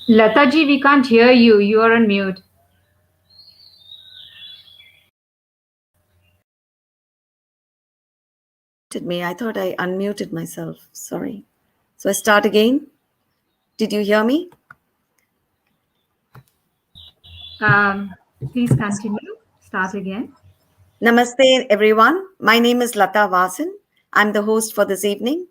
Lataji, we can't hear you. You are on mute. Me. I thought I unmuted myself. Sorry. So I start again. Did you hear me? Please continue. Start again. Namaste, everyone. My name is Lata Vasan. I'm the host for this evening.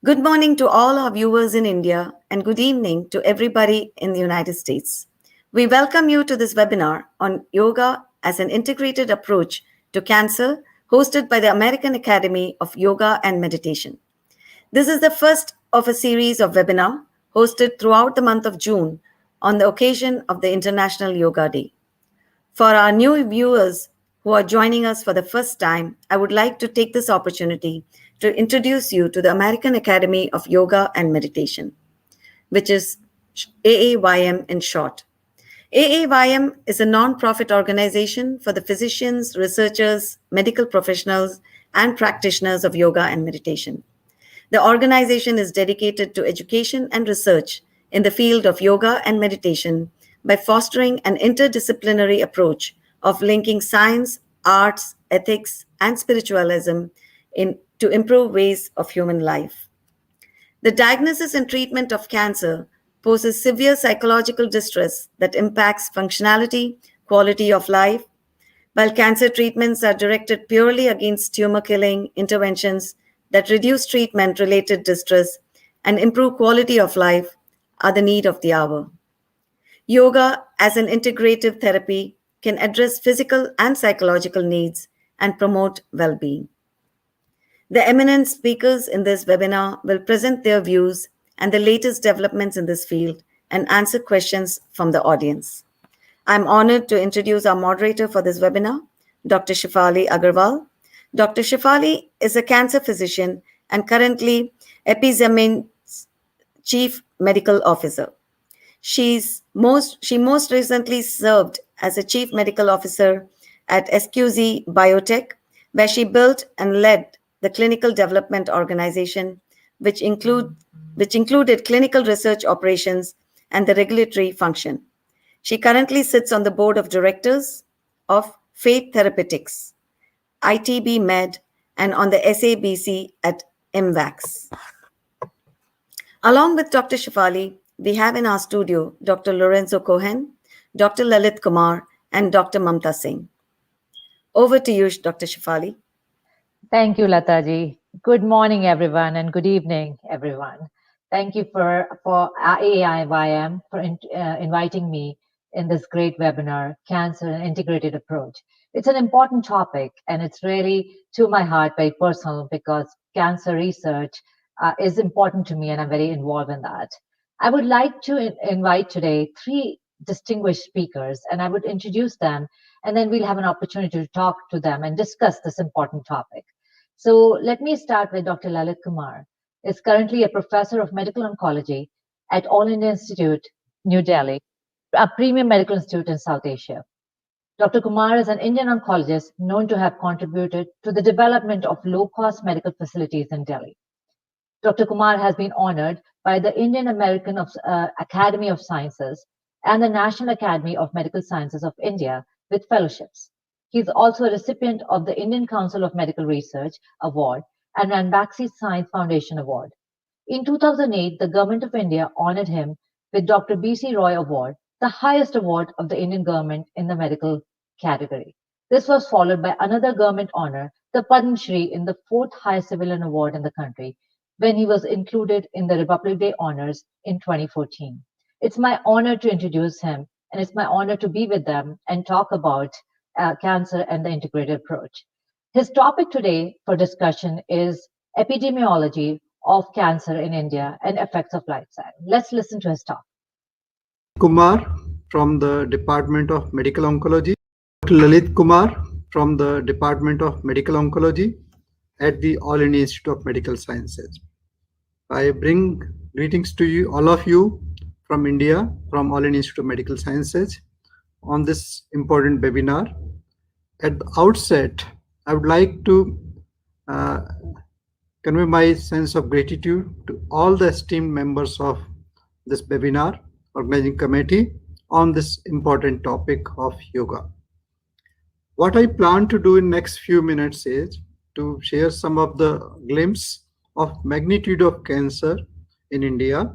Good morning to all our viewers in India and good evening to everybody in the United States. We welcome you to this webinar on yoga as an integrated approach to cancer hosted by the American Academy of Yoga and Meditation. This is the first of a series of webinars hosted throughout the month of June on the occasion of the International Yoga Day. For our new viewers who are joining us for the first time, I would like to take this opportunity to introduce you to the American Academy of Yoga and Meditation, which is AAYM in short. AAYM is a non-profit organization for the physicians, researchers, medical professionals, and practitioners of yoga and meditation. The organization is dedicated to education and research in the field of yoga and meditation by fostering an interdisciplinary approach of linking science, arts, ethics, and spiritualism to improve ways of human life. The diagnosis and treatment of cancer poses severe psychological distress that impacts functionality, quality of life. While cancer treatments are directed purely against tumor killing interventions that reduce treatment related distress and improve quality of life are the need of the hour. Yoga, as an integrative therapy, can address physical and psychological needs and promote well being. The eminent speakers in this webinar will present their views and the latest developments in this field and answer questions from the audience. I'm honored to introduce our moderator for this webinar, Dr. Shefali Agarwal. Dr. Shefali is a cancer physician and currently Epizamin's Chief Medical Officer. She most recently served as a Chief Medical Officer at SQZ Biotech, where she built and led the clinical development organization, which included clinical research operations and the regulatory function. She currently sits on the board of directors of Fate Therapeutics, ITB Med, and on the SABC at MVAX. Along with Dr. Shefali, we have in our studio Dr. Lorenzo Cohen, Dr. Lalit Kumar, and Dr. Mamta Singh. Over to you, Dr. Shefali. Thank you, Lataji. Good morning, everyone, and good evening, everyone. Thank you for AIYM for inviting me in this great webinar, Cancer and Integrated Approach. It's an important topic, and it's really to my heart, very personal, because cancer research is important to me, and I'm very involved in that. I would like to invite today 3 distinguished speakers, and I would introduce them, and then we'll have an opportunity to talk to them and discuss this important topic. So let me start with Dr. Lalit Kumar. Is currently a professor of medical oncology at All India Institute, New Delhi, a premium medical institute in South Asia. Dr. Kumar is an Indian oncologist known to have contributed to the development of low-cost medical facilities in Delhi. Dr. Kumar has been honored by the Indian American Academy of Sciences and the National Academy of Medical Sciences of India with fellowships. He is also a recipient of the Indian Council of Medical Research Award and Ranbaxy Science Foundation Award. In 2008, the Government of India honored him with Dr. B.C. Roy Award, the highest award of the Indian government in the medical category. This was followed by another government honor, the Padma Shri, in the 4th highest civilian award in the country, when he was included in the Republic Day honors in 2014. It's my honor to introduce him, and it's my honor to be with them and talk about cancer and the integrated approach. His topic today for discussion is epidemiology of cancer in India and effects of lifestyle. Let's listen to his talk. Kumar from the Department of Medical Oncology. Dr. Lalit Kumar from the Department of Medical Oncology at the All India Institute of Medical Sciences. I bring greetings to you, all of you from India, from All India Institute of Medical Sciences on this important webinar. At the outset, I would like to convey my sense of gratitude to all the esteemed members of this webinar organizing committee on this important topic of yoga. What I plan to do in next few minutes is to share some of the glimpse of magnitude of cancer in India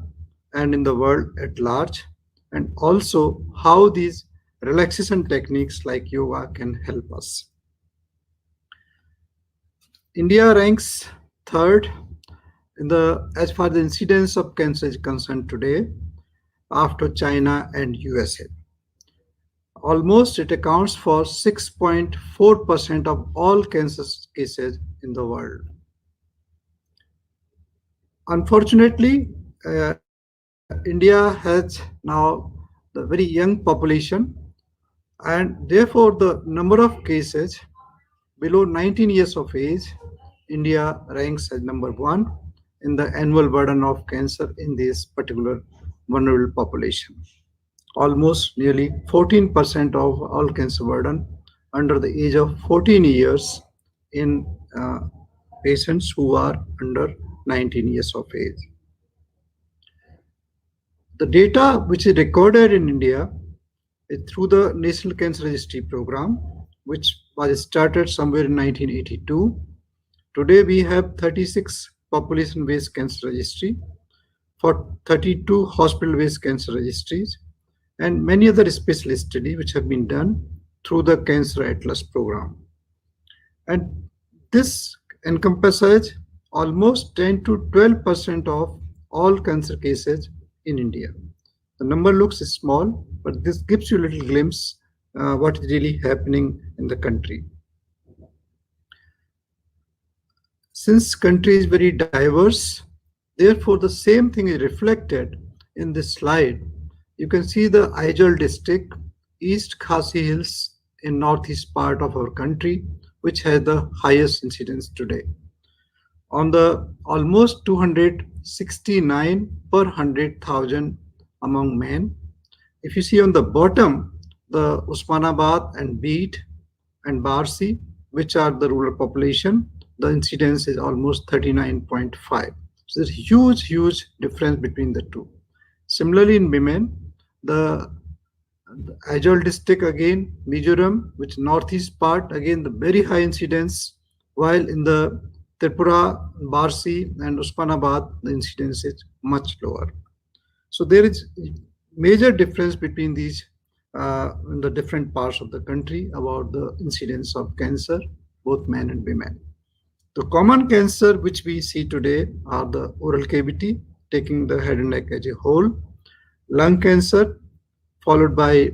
and in the world at large, and also how these relaxation techniques like yoga can help us. India ranks third in the as far as the incidence of cancer is concerned today, after China and USA. Almost it accounts for 6.4% of all cancer cases in the world. Unfortunately, India has now the very young population, and therefore the number of cases below 19 years of age, India ranks as number one in the annual burden of cancer in this particular vulnerable population. Almost nearly 14% of all cancer burden under the age of 14 years in patients who are under 19 years of age. The data which is recorded in India is through the National Cancer Registry program, which was started somewhere in 1982. Today we have 36 population-based cancer registry, for 32 hospital-based cancer registries, and many other specialist studies which have been done through the Cancer Atlas program. And this encompasses almost 10 to 12% of all cancer cases in India. The number looks small, but this gives you a little glimpse what is really happening in the country. Since country is very diverse, therefore the same thing is reflected in this slide. You can see the Aizawl district, East Khasi Hills in northeast part of our country, which has the highest incidence today. On the almost 269 per 100,000 among men. If you see on the bottom, the Osmanabad and Beed and Barsi, which are the rural population, the incidence is almost 39.5. So there's huge difference between the two. Similarly in women, the Aizawl district again, Mizoram, which northeast part, again the very high incidence, while in the Tripura, Barsi and Osmanabad, the incidence is much lower. So there is major difference between these in the different parts of the country about the incidence of cancer, both men and women. The common cancer which we see today are the oral cavity, taking the head and neck as a whole, lung cancer, followed by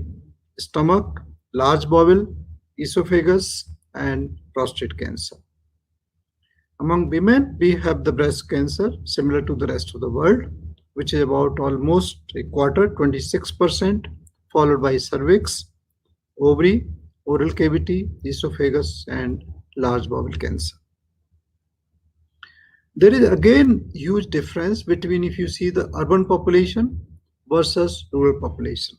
stomach, large bowel, esophagus, and prostate cancer. Among women, we have the breast cancer, similar to the rest of the world, which is about almost a quarter, 26%, followed by cervix, ovary, oral cavity, esophagus, and large bowel cancer. There is again huge difference between if you see the urban population versus rural population.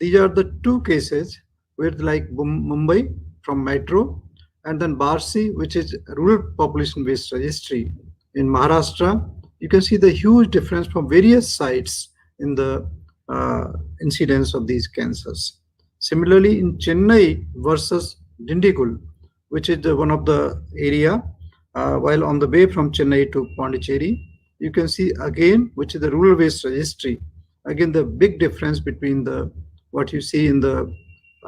These are the two cases with like Mumbai from metro, and then Barsi, which is rural population based registry in Maharashtra. You can see the huge difference from various sites in the incidence of these cancers. Similarly, in Chennai versus Dindigul, which is one of the area, while on the way from Chennai to Pondicherry, you can see again, which is the rural based registry, again the big difference between the what you see in the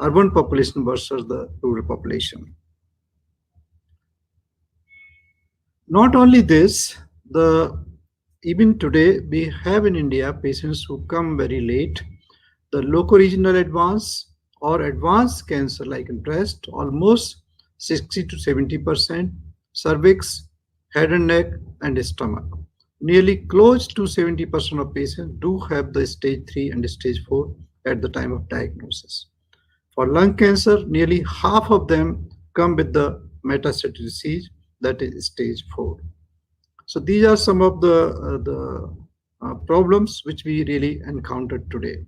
urban population versus the rural population. Not only this, even today we have in India patients who come very late. The loco-regional advanced or advanced cancer like in breast, almost 60 to 70%, cervix, head and neck, and stomach. Nearly close to 70% of patients do have the stage 3 and stage 4 at the time of diagnosis. For lung cancer, nearly half of them come with the metastatic disease, that is stage 4. So these are some of the problems which we really encountered today.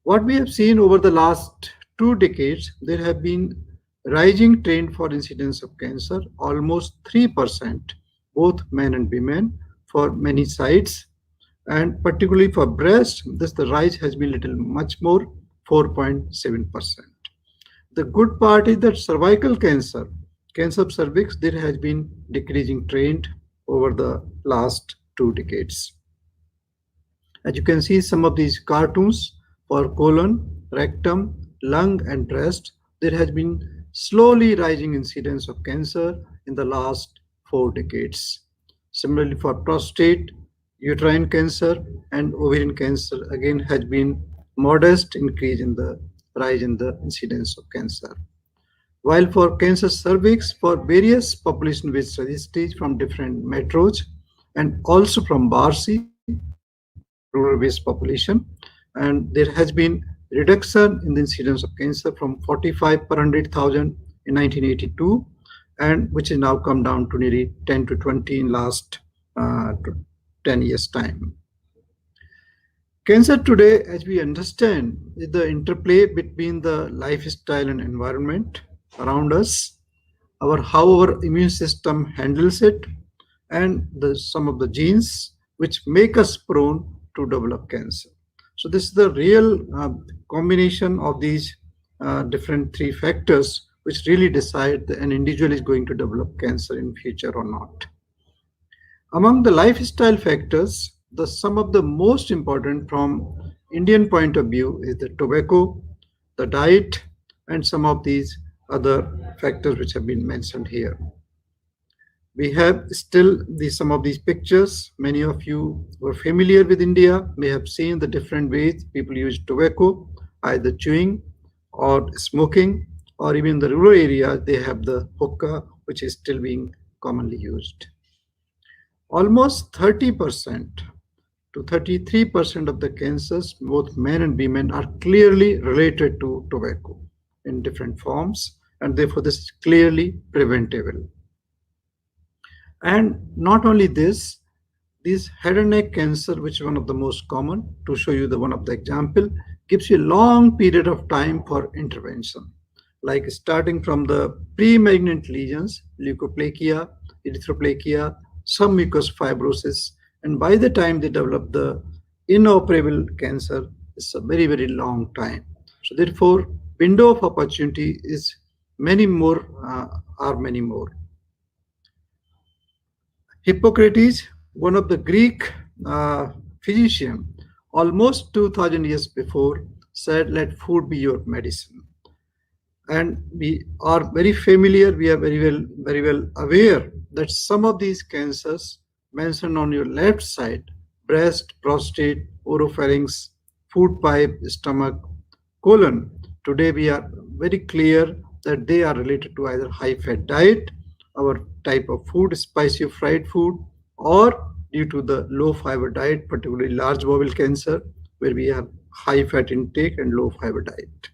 What we have seen over the last 2 decades, there have been rising trend for incidence of cancer, almost 3%, both men and women for many sites. And particularly for breast, the rise has been little much more, 4.7%. The good part is that cervical cancer of cervix, there has been decreasing trend over the last 2 decades. As you can see, some of these cartoons for colon, rectum, lung, and breast, there has been slowly rising incidence of cancer in the last 4 decades. Similarly, for prostate, uterine cancer, and ovarian cancer, again has been modest increase in the rise in the incidence of cancer. While for cancer cervix, for various population with statistics from different metros and also from Barsi, rural-based population, and there has been reduction in the incidence of cancer from 45 per 100,000 in 1982, and which is now come down to nearly 10 to 20 in last 10 years time. Cancer today, as we understand, is the interplay between the lifestyle and environment around us, how our immune system handles it, and some of the genes which make us prone to develop cancer. So this is the real combination of these different 3 factors which really decide that an individual is going to develop cancer in future or not. Among the lifestyle factors, some of the most important from Indian point of view is the tobacco, the diet, and some of these other factors which have been mentioned here. We have still some of these pictures. Many of you who are familiar with India may have seen the different ways people use tobacco, either chewing or smoking, or even in the rural area, they have the hookah, which is still being commonly used. Almost 30% to 33% of the cancers, both men and women, are clearly related to tobacco in different forms, and therefore this is clearly preventable. And not only this head and neck cancer, which is one of the most common, to show you one of the example, gives you a long period of time for intervention, like starting from the pre-malignant lesions, leukoplakia, erythroplakia, some mucous fibrosis, and by the time they develop the inoperable cancer, it's a very, very long time. So therefore, window of opportunity is many more. Hippocrates, one of the Greek physician, almost 2000 years before, said, let food be your medicine. And we are very familiar, we are very well aware that some of these cancers mentioned on your left side, breast, prostate, oropharynx, food pipe, stomach, colon, today we are very clear that they are related to either high-fat diet, our type of food, spicy fried food, or due to the low-fiber diet, particularly large bowel cancer, where we have high-fat intake and low-fiber diet.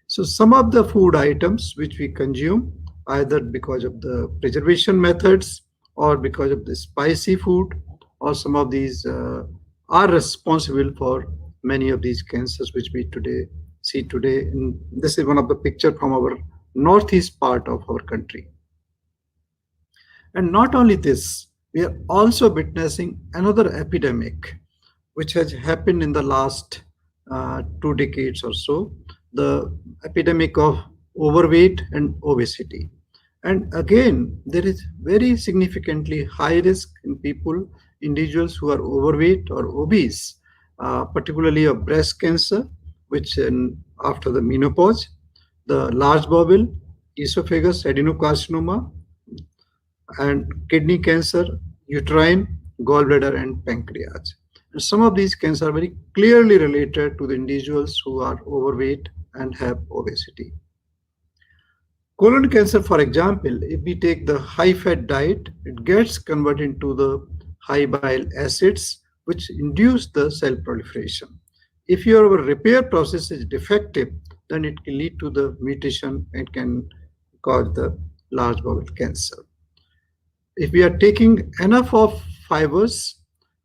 So some of the food items which we consume, either because of the preservation methods or because of the spicy food, or some of these are responsible for many of these cancers which we see today. And this is one of the pictures from our northeast part of our country. And not only this, we are also witnessing another epidemic which has happened in the last 2 decades or so, the epidemic of overweight and obesity. And again, there is very significantly high risk in individuals who are overweight or obese, particularly of breast cancer, which after the menopause, the large bowel, esophagus adenocarcinoma, and kidney cancer, uterine, gallbladder, and pancreas. And some of these cancers are very clearly related to the individuals who are overweight and have obesity. Colon cancer, for example, if we take the high-fat diet, it gets converted into the high bile acids, which induce the cell proliferation. If your repair process is defective, then it can lead to the mutation and can cause the large bowel cancer. If we are taking enough of fibers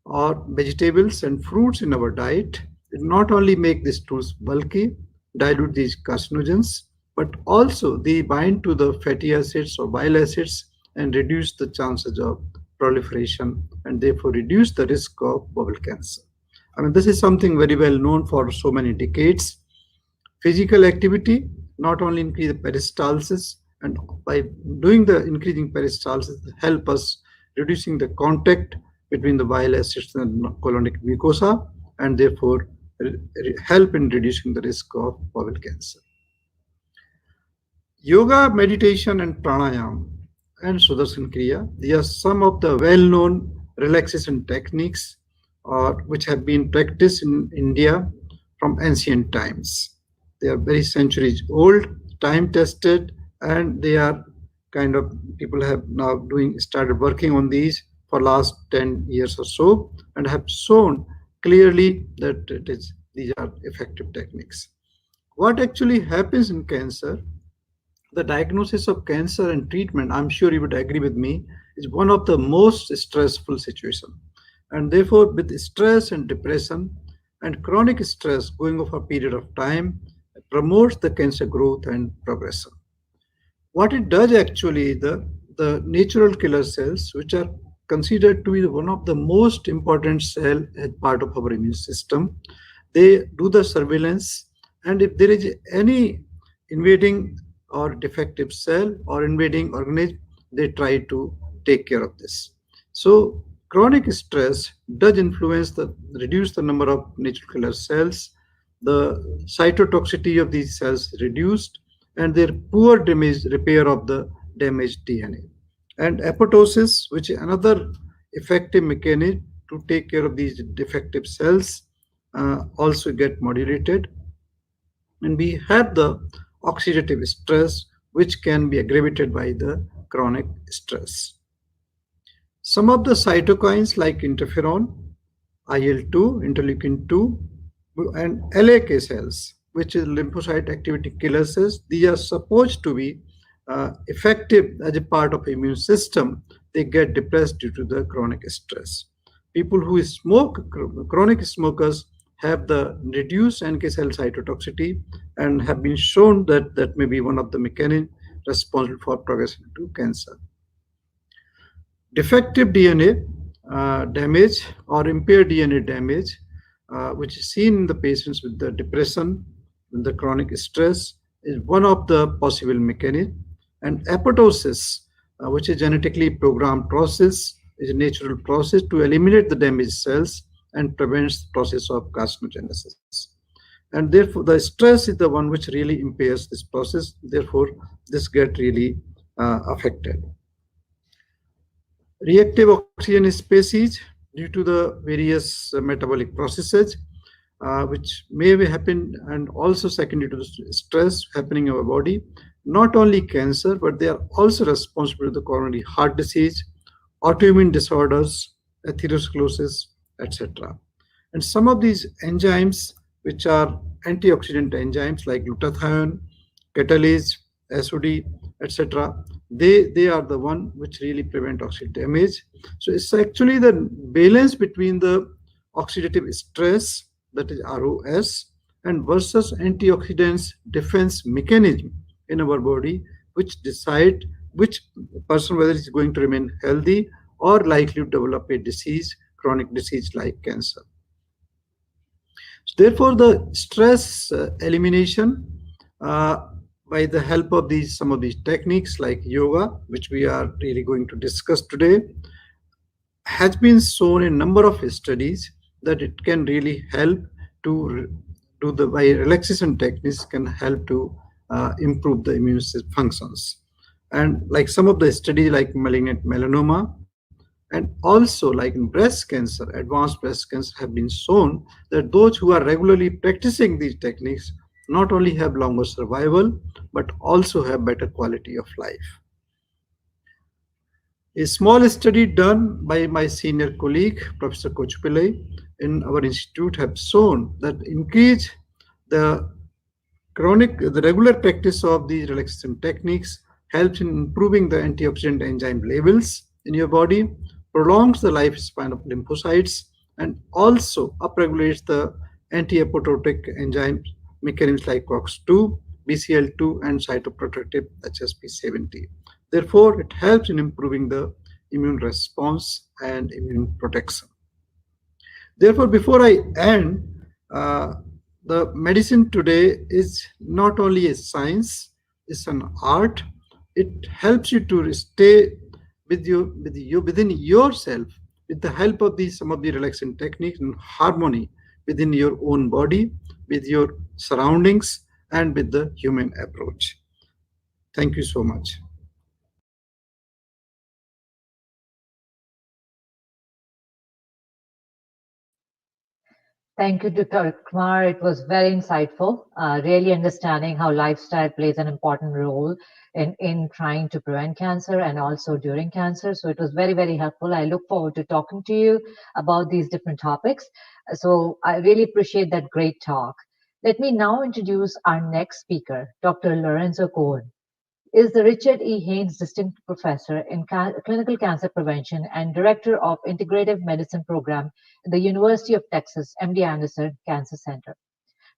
or vegetables and fruits in our diet, it not only make these tools bulky, dilute these carcinogens, but also they bind to the fatty acids or bile acids and reduce the chances of proliferation and therefore reduce the risk of bowel cancer. I mean, this is something very well known for so many decades. Physical activity not only increase the peristalsis, and by doing the increasing peristalsis help us reducing the contact between the bile acids and colonic mucosa, and therefore help in reducing the risk of bowel cancer. Yoga, meditation, and pranayama and Sudarshan Kriya, these are some of the well-known relaxation techniques which have been practiced in India from ancient times. They are very centuries old, time-tested, and they are kind of, people have now started working on these for last 10 years or so and have shown clearly that these are effective techniques. What actually happens in cancer? The diagnosis of cancer and treatment, I'm sure you would agree with me, is one of the most stressful situations. And therefore, with stress and depression and chronic stress going over a period of time, it promotes the cancer growth and progression. What it does actually, the natural killer cells, which are considered to be one of the most important cell as part of our immune system, they do the surveillance, and if there is any invading or defective cell or invading organism, they try to take care of this. So chronic stress does reduce the number of natural killer cells, the cytotoxicity of these cells is reduced, and their poor repair of the damaged DNA. And apoptosis, which is another effective mechanism to take care of these defective cells, also get modulated. And we have the oxidative stress, which can be aggravated by the chronic stress. Some of the cytokines like interferon, IL-2, interleukin-2, and LAK cells, which is lymphocyte activity killer cells, these are supposed to be effective as a part of the immune system. They get depressed due to the chronic stress. People who smoke, chronic smokers, have the reduced NK cell cytotoxicity and have been shown that that may be one of the mechanisms responsible for progression to cancer. Defective DNA damage or impaired DNA damage, which is seen in the patients with the depression, with the chronic stress, is one of the possible mechanisms. And apoptosis, which is genetically programmed process, is a natural process to eliminate the damaged cells and prevents the process of carcinogenesis. And therefore, the stress is the one which really impairs this process. Therefore, this gets really affected. Reactive oxygen species, due to the various metabolic processes, which may happen, and also secondary to the stress happening in our body, not only cancer, but they are also responsible for the coronary heart disease, autoimmune disorders, atherosclerosis, etc. And some of these enzymes, which are antioxidant enzymes like glutathione, catalase, SOD, etc., they are the one which really prevent oxidative damage. So it's actually the balance between the oxidative stress, that is ROS, and versus antioxidants defense mechanism in our body, which decide which person whether is going to remain healthy or likely to develop a disease, chronic disease like cancer. So therefore, the stress elimination by the help of some of these techniques like yoga, which we are really going to discuss today, has been shown in a number of studies that it can really help to do the by relaxation techniques can help to improve the immune system functions. And like some of the studies like malignant melanoma, and also like in breast cancer, advanced breast cancer, have been shown that those who are regularly practicing these techniques not only have longer survival, but also have better quality of life. A small study done by my senior colleague, Professor Kochupillai, in our institute have shown that increase the regular practice of these relaxation techniques helps in improving the antioxidant enzyme levels in your body, prolongs the lifespan of lymphocytes, and also upregulates the anti-apoptotic enzyme mechanisms like COX-2, BCL2, and cytoprotective HSP70. Therefore, it helps in improving the immune response, and immune protection. Therefore, before I end, the medicine today is not only a science, it's an art. It helps you to stay with you within yourself with the help of some of the relaxing techniques and harmony within your own body, with your surroundings, and with the human approach. Thank you so much. Thank you, Dr. Kumar. It was very insightful, really understanding how lifestyle plays an important role in trying to prevent cancer and also during cancer. So it was very, very helpful. I look forward to talking to you about these different topics. So I really appreciate that great talk. Let me now introduce our next speaker, Dr. Lorenzo Cohen. Is the Richard E. Haynes Distinguished Professor in Clinical Cancer Prevention and Director of Integrative Medicine Program at the University of Texas MD Anderson Cancer Center.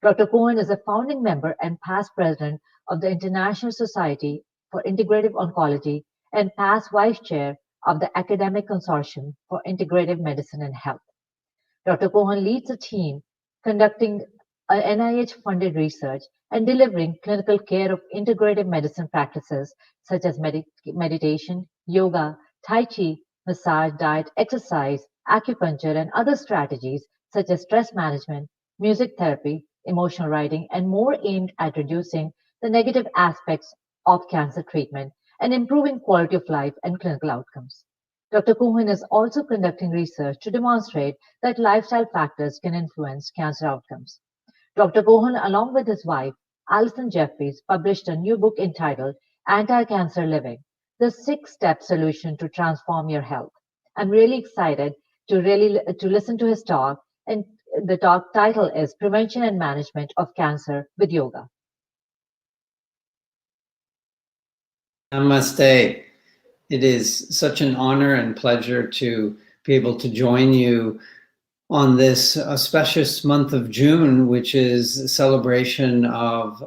Dr. Cohen is a founding member and past president of the International Society for Integrative Oncology and past vice chair of the Academic Consortium for Integrative Medicine and Health. Dr. Cohen leads a team conducting NIH-funded research and delivering clinical care of integrative medicine practices such as meditation, yoga, tai chi, massage, diet, exercise, acupuncture, and other strategies such as stress management, music therapy, emotional writing, and more aimed at reducing the negative aspects of cancer treatment and improving quality of life and clinical outcomes. Dr. Cohen is also conducting research to demonstrate that lifestyle factors can influence cancer outcomes. Dr. Cohen, along with his wife, Alison Jeffries, published a new book entitled Anti-Cancer Living, the 6-Step Solution to Transform Your Health. I'm really excited to listen to his talk, and the talk title is Prevention and Management of Cancer with Yoga. Namaste. It is such an honor and pleasure to be able to join you on this auspicious month of June, which is a celebration of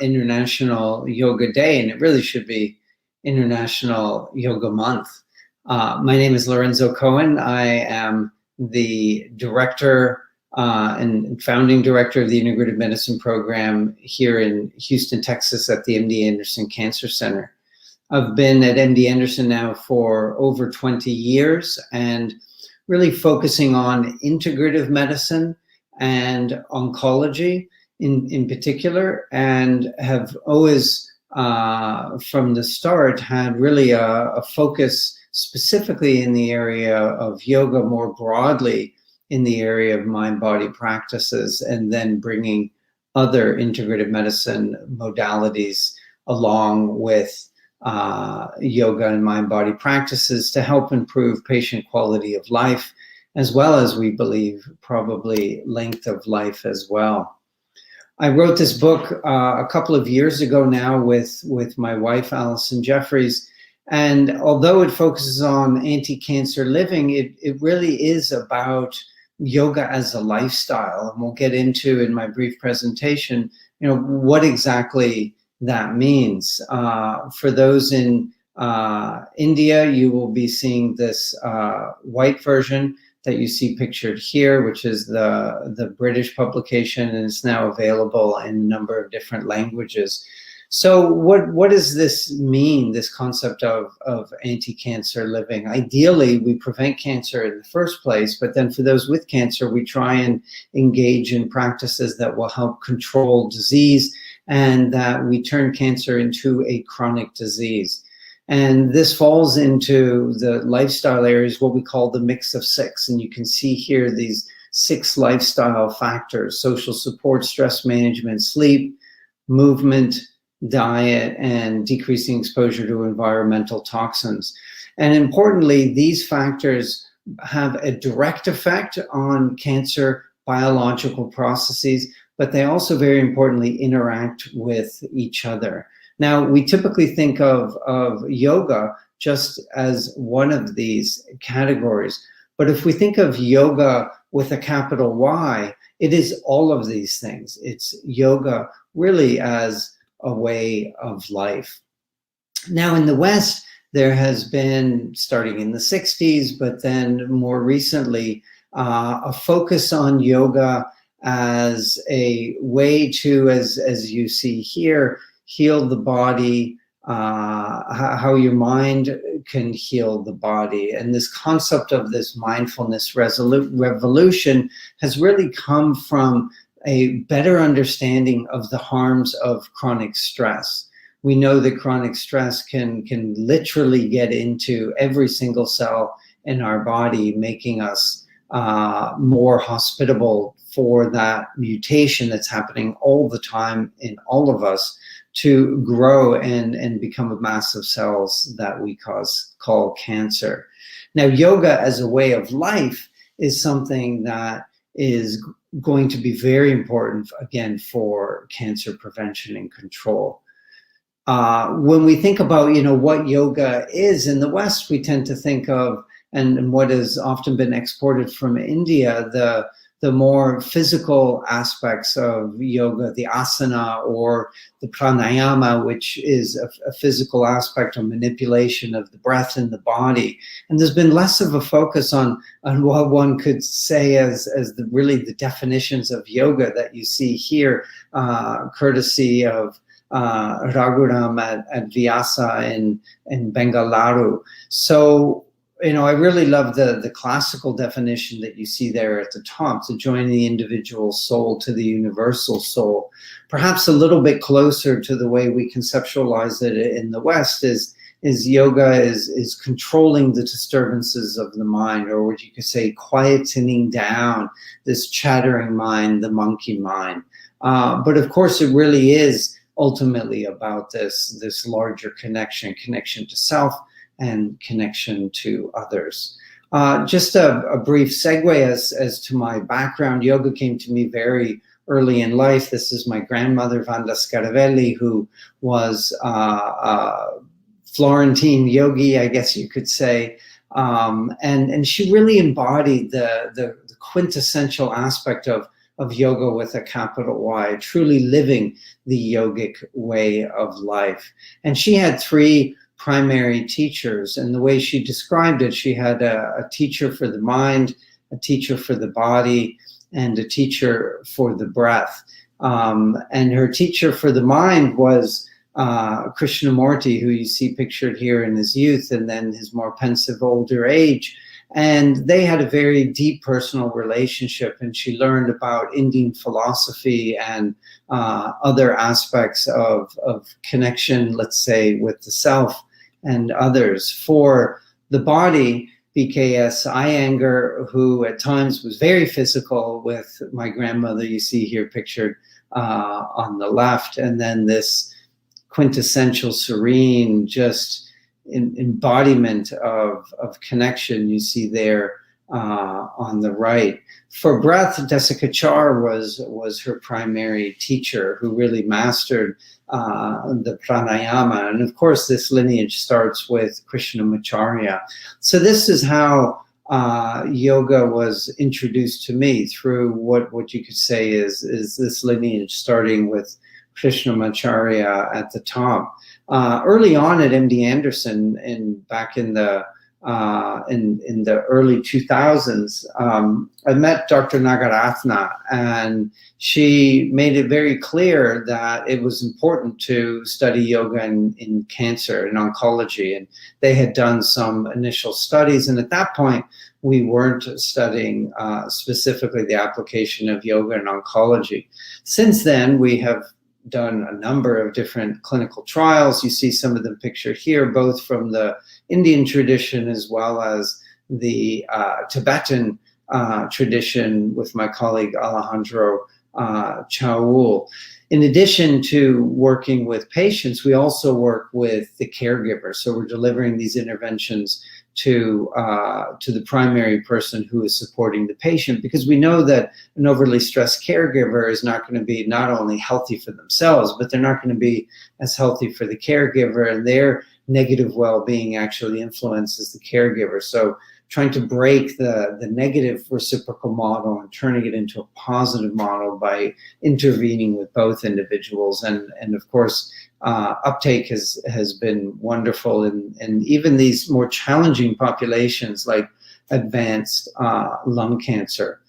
International Yoga Day, and it really should be International Yoga Month. My name is Lorenzo Cohen. I am the director and founding director of the Integrative Medicine Program here in Houston, Texas at the MD Anderson Cancer Center. I've been at MD Anderson now for over 20 years and really focusing on integrative medicine and oncology in particular, and have always from the start had really a focus specifically in the area of yoga, more broadly in the area of mind-body practices, and then bringing other integrative medicine modalities along with yoga and mind-body practices to help improve patient quality of life, as well as, we believe, probably length of life as well. I wrote this book a couple of years ago now with my wife, Alison Jeffries, and although it focuses on anti-cancer living, it really is about yoga as a lifestyle, and we'll get into in my brief presentation, what exactly that means. For those in India, you will be seeing this white version that you see pictured here, which is the British publication, and it's now available in a number of different languages. So what does this mean, this concept of anti-cancer living? Ideally, we prevent cancer in the first place, but then for those with cancer, we try and engage in practices that will help control disease and that we turn cancer into a chronic disease. And this falls into the lifestyle areas, what we call the mix of 6. And you can see here these 6 lifestyle factors: social support, stress management, sleep, movement, diet, and decreasing exposure to environmental toxins. And importantly, these factors have a direct effect on cancer biological processes, but they also very importantly interact with each other. Now, we typically think of yoga just as one of these categories, but if we think of yoga with a capital Y, it is all of these things. It's yoga really as a way of life. Now, in the West, there has been, starting in the 60s, but then more recently, a focus on yoga as a way to, as you see here, heal the body, how your mind can heal the body. And this concept of this mindfulness revolution has really come from a better understanding of the harms of chronic stress. We know that chronic stress can literally get into every single cell in our body, making us more hospitable for that mutation that's happening all the time in all of us to grow and become a mass of cells that we call cancer. Now, yoga as a way of life is something that is going to be very important, again, for cancer prevention and control. When we think about, what yoga is in the West, we tend to think of, and what has often been exported from India, the more physical aspects of yoga, the asana or the pranayama, which is a physical aspect of manipulation of the breath in the body. And there's been less of a focus on what one could say as really the definitions of yoga that you see here, courtesy of Raghuram at Vyasa in Bengaluru. So, I really love the classical definition that you see there at the top, to join the individual soul to the universal soul. Perhaps a little bit closer to the way we conceptualize it in the West is yoga is controlling the disturbances of the mind, or what you could say, quietening down this chattering mind, the monkey mind. But of course, it really is ultimately about this larger connection to self and connection to others. Just a brief segue as to my background. Yoga came to me very early in life. This is my grandmother, Vanda Scaravelli, who was a Florentine yogi, I guess you could say. And she really embodied the quintessential aspect of yoga with a capital Y, truly living the yogic way of life. And she had three primary teachers, and the way she described it, she had a teacher for the mind, a teacher for the body, and a teacher for the breath. And her teacher for the mind was Krishnamurti, who you see pictured here in his youth and then his more pensive older age. And they had a very deep personal relationship, and she learned about Indian philosophy and other aspects of connection, let's say, with the self and others. For the body, BKS Iyengar, who at times was very physical with my grandmother, you see here pictured on the left, and then this quintessential serene, just embodiment of connection you see there on the right. For breath, Desika Char was her primary teacher, who really mastered the pranayama. And of course, this lineage starts with Krishnamacharya. So this is how yoga was introduced to me, through what you could say is this lineage, starting with Krishnamacharya at the top. Early on at MD Anderson, back in the early 2000s, I met Dr. Nagaratna, and she made it very clear that it was important to study yoga in cancer and oncology. And they had done some initial studies, and at that point, we weren't studying specifically the application of yoga in oncology. Since then, we have done a number of different clinical trials. You see some of them pictured here, both from the Indian tradition as well as the Tibetan tradition with my colleague Alejandro Chaul. In addition to working with patients, we also work with the caregiver. So we're delivering these interventions to the primary person who is supporting the patient, because we know that an overly stressed caregiver is not going to be not only healthy for themselves, but they're not going to be as healthy for the caregiver, and their negative well-being actually influences the caregiver. So trying to break the negative reciprocal model and turning it into a positive model by intervening with both individuals. And of course, uptake has been wonderful in even these more challenging populations like advanced lung cancer.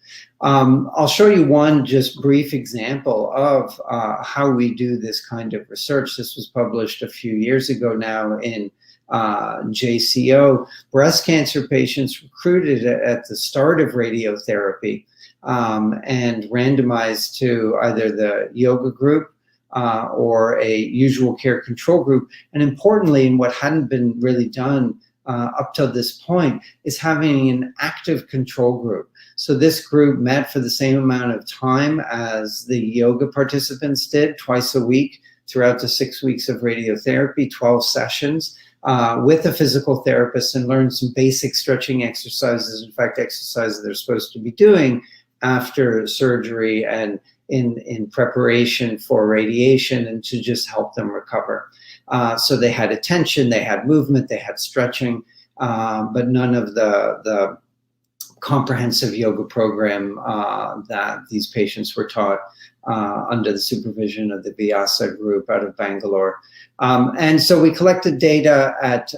I'll show you one just brief example of how we do this kind of research. This was published a few years ago now in JCO. Breast cancer patients recruited at the start of radiotherapy and randomized to either the yoga group or a usual care control group. And importantly, and what hadn't been really done up till this point, is having an active control group. So this group met for the same amount of time as the yoga participants did, twice a week throughout the 6 weeks of radiotherapy, 12 sessions, with a physical therapist, and learned some basic stretching exercises, in fact, exercises they're supposed to be doing after surgery and in preparation for radiation, and to just help them recover. So they had attention, they had movement, they had stretching, but none of the comprehensive yoga program that these patients were taught under the supervision of the Vyasa group out of Bangalore. And so we collected data at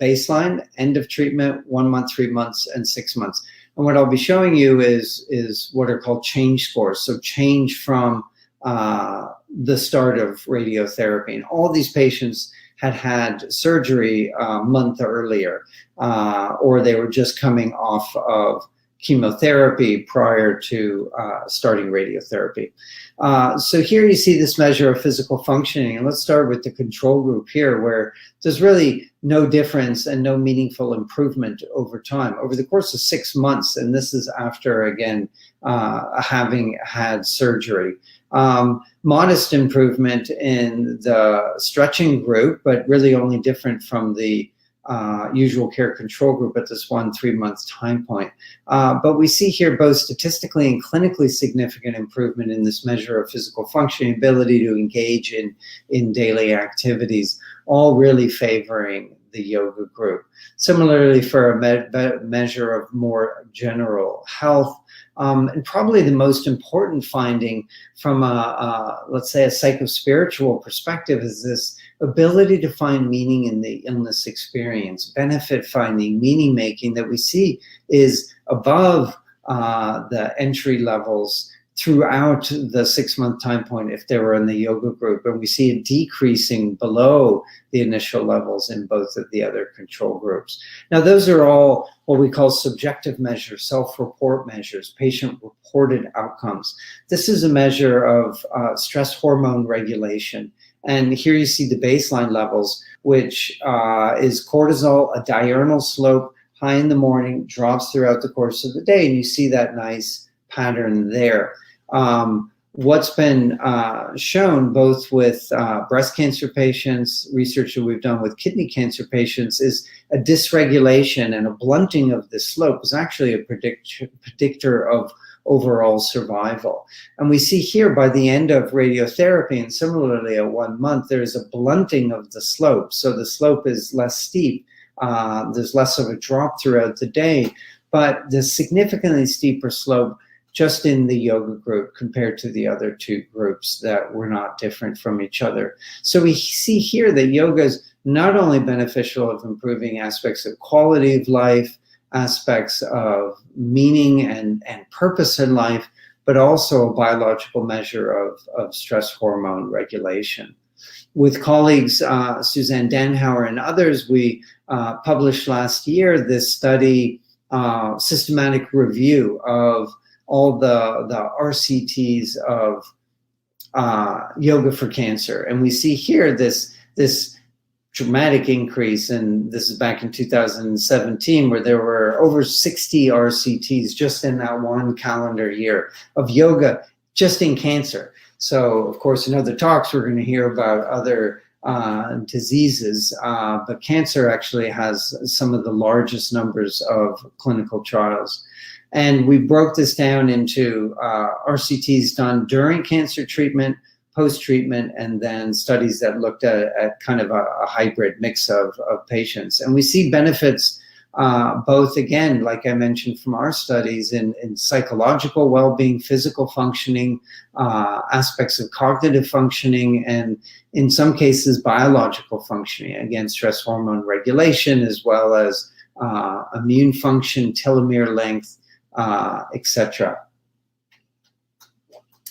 baseline, end of treatment, 1 month, 3 months, and 6 months. And what I'll be showing you is what are called change scores. So change from the start of radiotherapy. And all these patients had surgery a month earlier, or they were just coming off of chemotherapy prior to starting radiotherapy. So here you see this measure of physical functioning. And let's start with the control group here, where there's really no difference and no meaningful improvement over time, over the course of 6 months. And this is after, again, having had surgery. Modest improvement in the stretching group, but really only different from the usual care control group at this 1 3 month time point. But we see here both statistically and clinically significant improvement in this measure of physical functioning, ability to engage in daily activities, all really favoring the yoga group. Similarly, for a measure of more general health, and probably the most important finding from let's say a psychospiritual perspective, is this ability to find meaning in the illness experience, benefit finding, meaning making, that we see is above the entry levels throughout the 6 month time point if they were in the yoga group, and we see it decreasing below the initial levels in both of the other control groups. Now, those are all what we call subjective measures, self-report measures, patient-reported outcomes. This is a measure of stress hormone regulation. And here you see the baseline levels, which is cortisol, a diurnal slope, high in the morning, drops throughout the course of the day, and you see that nice pattern there. What's been shown both with breast cancer patients, research that we've done with kidney cancer patients, is a dysregulation and a blunting of the slope is actually a predictor of overall survival. And we see here by the end of radiotherapy, and similarly at 1 month, there's a blunting of the slope. So the slope is less steep. There's less of a drop throughout the day, but the significantly steeper slope just in the yoga group compared to the other two groups that were not different from each other. So we see here that yoga is not only beneficial of improving aspects of quality of life, aspects of meaning and purpose in life, but also a biological measure of stress hormone regulation. With colleagues, Suzanne Danhauer and others, we published last year this study, systematic review of all the RCTs of yoga for cancer. And we see here this dramatic increase, and this is back in 2017, where there were over 60 RCTs just in that one calendar year of yoga just in cancer. So, of course, in other talks, we're going to hear about other diseases, but cancer actually has some of the largest numbers of clinical trials. And we broke this down into RCTs done during cancer treatment, post-treatment, and then studies that looked at kind of a hybrid mix of patients. And we see benefits both, again, like I mentioned from our studies, in psychological well-being, physical functioning, aspects of cognitive functioning, and in some cases, biological functioning, again, stress hormone regulation, as well as immune function, telomere length, etc.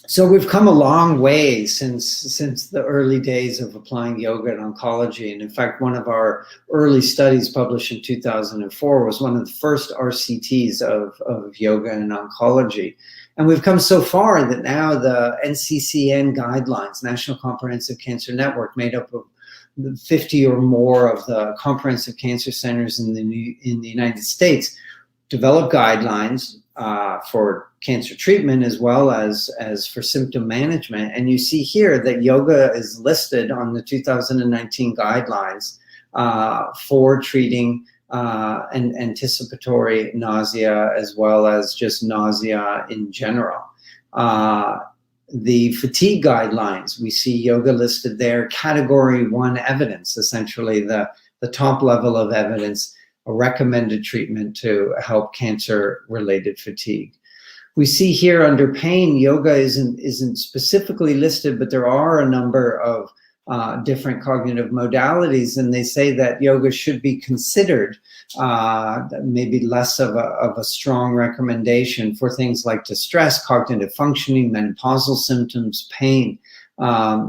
So we've come a long way since the early days of applying yoga in oncology. And in fact, one of our early studies published in 2004 was one of the first RCTs of yoga in oncology. And we've come so far that now the NCCN guidelines, National Comprehensive Cancer Network, made up of 50 or more of the comprehensive cancer centers in the United States, develop guidelines for cancer treatment as well as for symptom management. And you see here that yoga is listed on the 2019 guidelines for treating and anticipatory nausea, as well as just nausea in general. The fatigue guidelines, we see yoga listed there, category 1 evidence, essentially the top level of evidence, a recommended treatment to help cancer-related fatigue. We see here under pain, yoga isn't specifically listed, but there are a number of different cognitive modalities, and they say that yoga should be considered, maybe less of a strong recommendation for things like distress, cognitive functioning, menopausal symptoms, pain.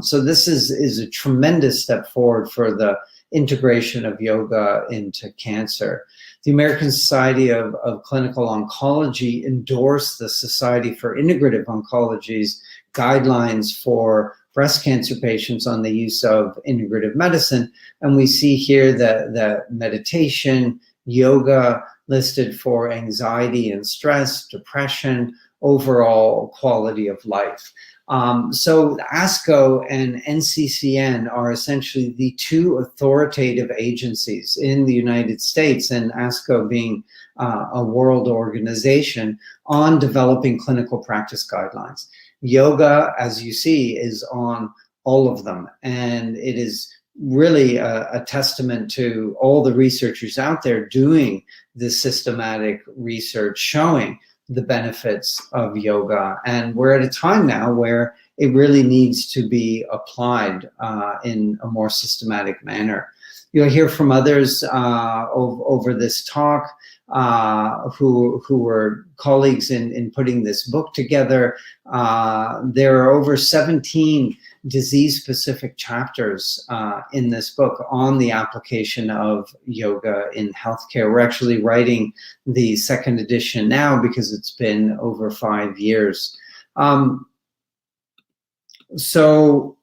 So this is a tremendous step forward for the integration of yoga into cancer. The American Society of Clinical Oncology endorsed the Society for Integrative Oncology's guidelines for breast cancer patients on the use of integrative medicine. And we see here that meditation, yoga listed for anxiety and stress, depression, overall quality of life. So ASCO and NCCN are essentially the two authoritative agencies in the United States, and ASCO being a world organization on developing clinical practice guidelines. Yoga, as you see, is on all of them, and it is really a testament to all the researchers out there doing this systematic research showing the benefits of yoga. And we're at a time now where it really needs to be applied in a more systematic manner. You'll hear from others over this talk who were colleagues in putting this book together. There are over 17 disease-specific chapters in this book on the application of yoga in healthcare. We're actually writing the second edition now because it's been over 5 years. So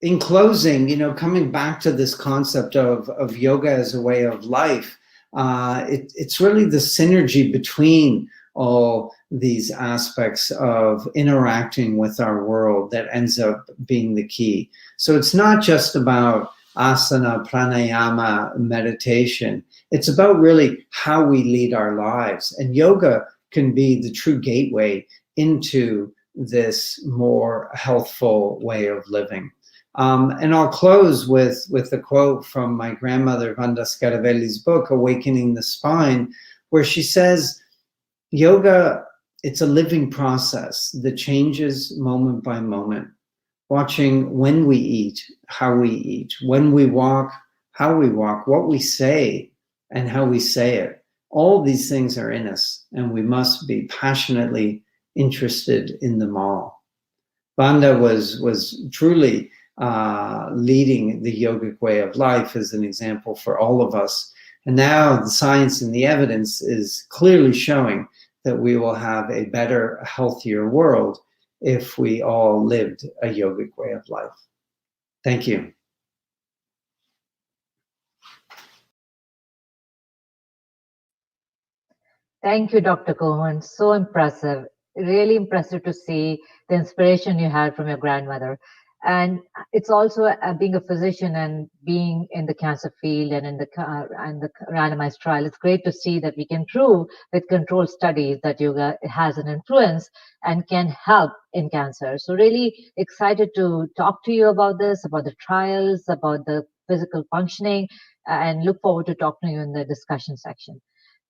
in closing, coming back to this concept of yoga as a way of life, it's really the synergy between all these aspects of interacting with our world that ends up being the key. So it's not just about asana, pranayama, meditation. It's about really how we lead our lives. And yoga can be the true gateway into this more healthful way of living. And I'll close with a quote from my grandmother, Vanda Scaravelli's book, Awakening the Spine, where she says, yoga, it's a living process that changes moment by moment, watching when we eat, how we eat, when we walk, how we walk, what we say, and how we say it. All these things are in us, and we must be passionately interested in them all. Vanda was truly leading the yogic way of life as an example for all of us. And now the science and the evidence is clearly showing that we will have a better, healthier world if we all lived a yogic way of life. Thank you. Thank you, Dr. Cohen. So impressive. Really impressive to see the inspiration you had from your grandmother. And it's also being a physician and being in the cancer field and in the randomized trial. It's great to see that we can prove with controlled studies that yoga has an influence and can help in cancer. So really excited to talk to you about this, about the trials, about the physical functioning, and look forward to talking to you in the discussion section.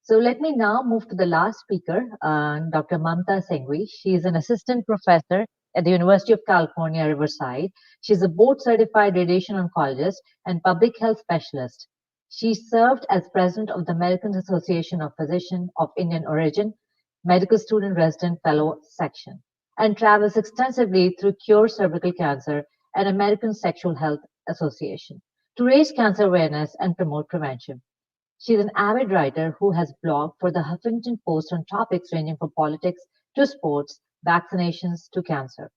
So let me now move to the last speaker, Dr. Mamta Sengwi. She is an assistant professor at the University of California, Riverside. She's a board-certified radiation oncologist and public health specialist. She served as president of the American Association of Physicians of Indian Origin, Medical Student Resident Fellow Section, and travels extensively through Cure Cervical Cancer and American Sexual Health Association to raise cancer awareness and promote prevention. She is an avid writer who has blogged for the Huffington Post on topics ranging from politics to sports, vaccinations to cancer.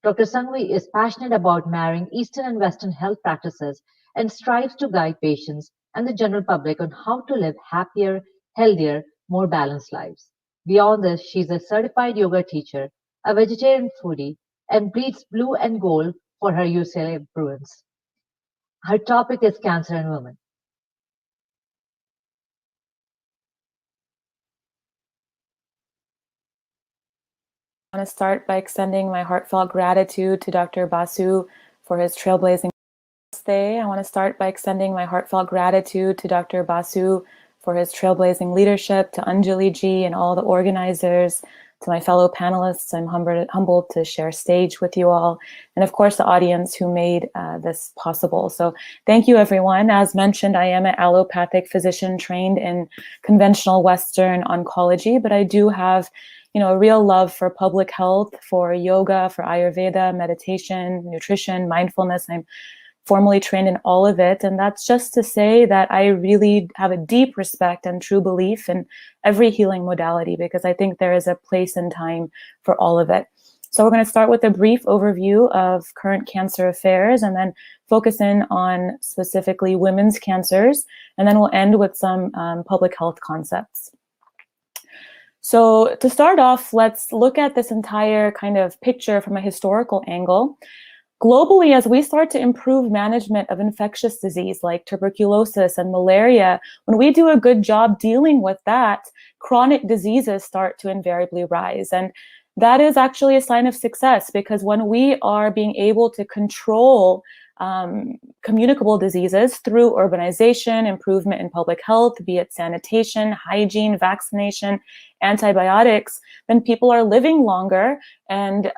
Dr. Sangvi is passionate about marrying Eastern and Western health practices and strives to guide patients and the general public on how to live happier, healthier, more balanced lives. Beyond this, she's a certified yoga teacher, a vegetarian foodie, and bleeds blue and gold for her UCLA Bruins. Her topic is cancer in women. I want to start by extending my heartfelt gratitude to Dr. Basu for his trailblazing stay. I want to start by extending my heartfelt gratitude to Dr. Basu for his trailblazing leadership, to Anjali ji and all the organizers, to my fellow panelists. I'm humbled to share stage with you all, and of course the audience who made this possible. So thank you, everyone. As mentioned, I am an allopathic physician trained in conventional Western oncology, but I do have a real love for public health, for yoga, for Ayurveda, meditation, nutrition, mindfulness. I'm formally trained in all of it. And that's just to say that I really have a deep respect and true belief in every healing modality, because I think there is a place and time for all of it. So we're going to start with a brief overview of current cancer affairs and then focus in on specifically women's cancers. And then we'll end with some public health concepts. So to start off, let's look at this entire kind of picture from a historical angle. Globally, as we start to improve management of infectious disease like tuberculosis and malaria, when we do a good job dealing with that, chronic diseases start to invariably rise. And that is actually a sign of success, because when we are being able to control communicable diseases through urbanization, improvement in public health, be it sanitation, hygiene, vaccination, antibiotics, then people are living longer, and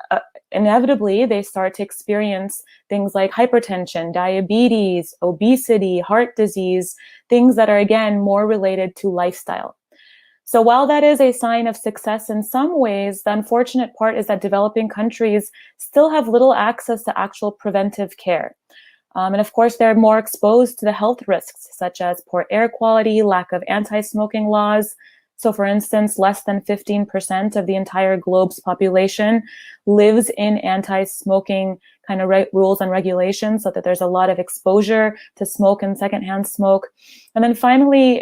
inevitably they start to experience things like hypertension, diabetes, obesity, heart disease, things that are, again, more related to lifestyle. So while that is a sign of success in some ways, the unfortunate part is that developing countries still have little access to actual preventive care. And of course, they're more exposed to the health risks, such as poor air quality, lack of anti-smoking laws. So for instance, less than 15% of the entire globe's population lives in anti-smoking kind of rules and regulations, so that there's a lot of exposure to smoke and secondhand smoke. And then finally,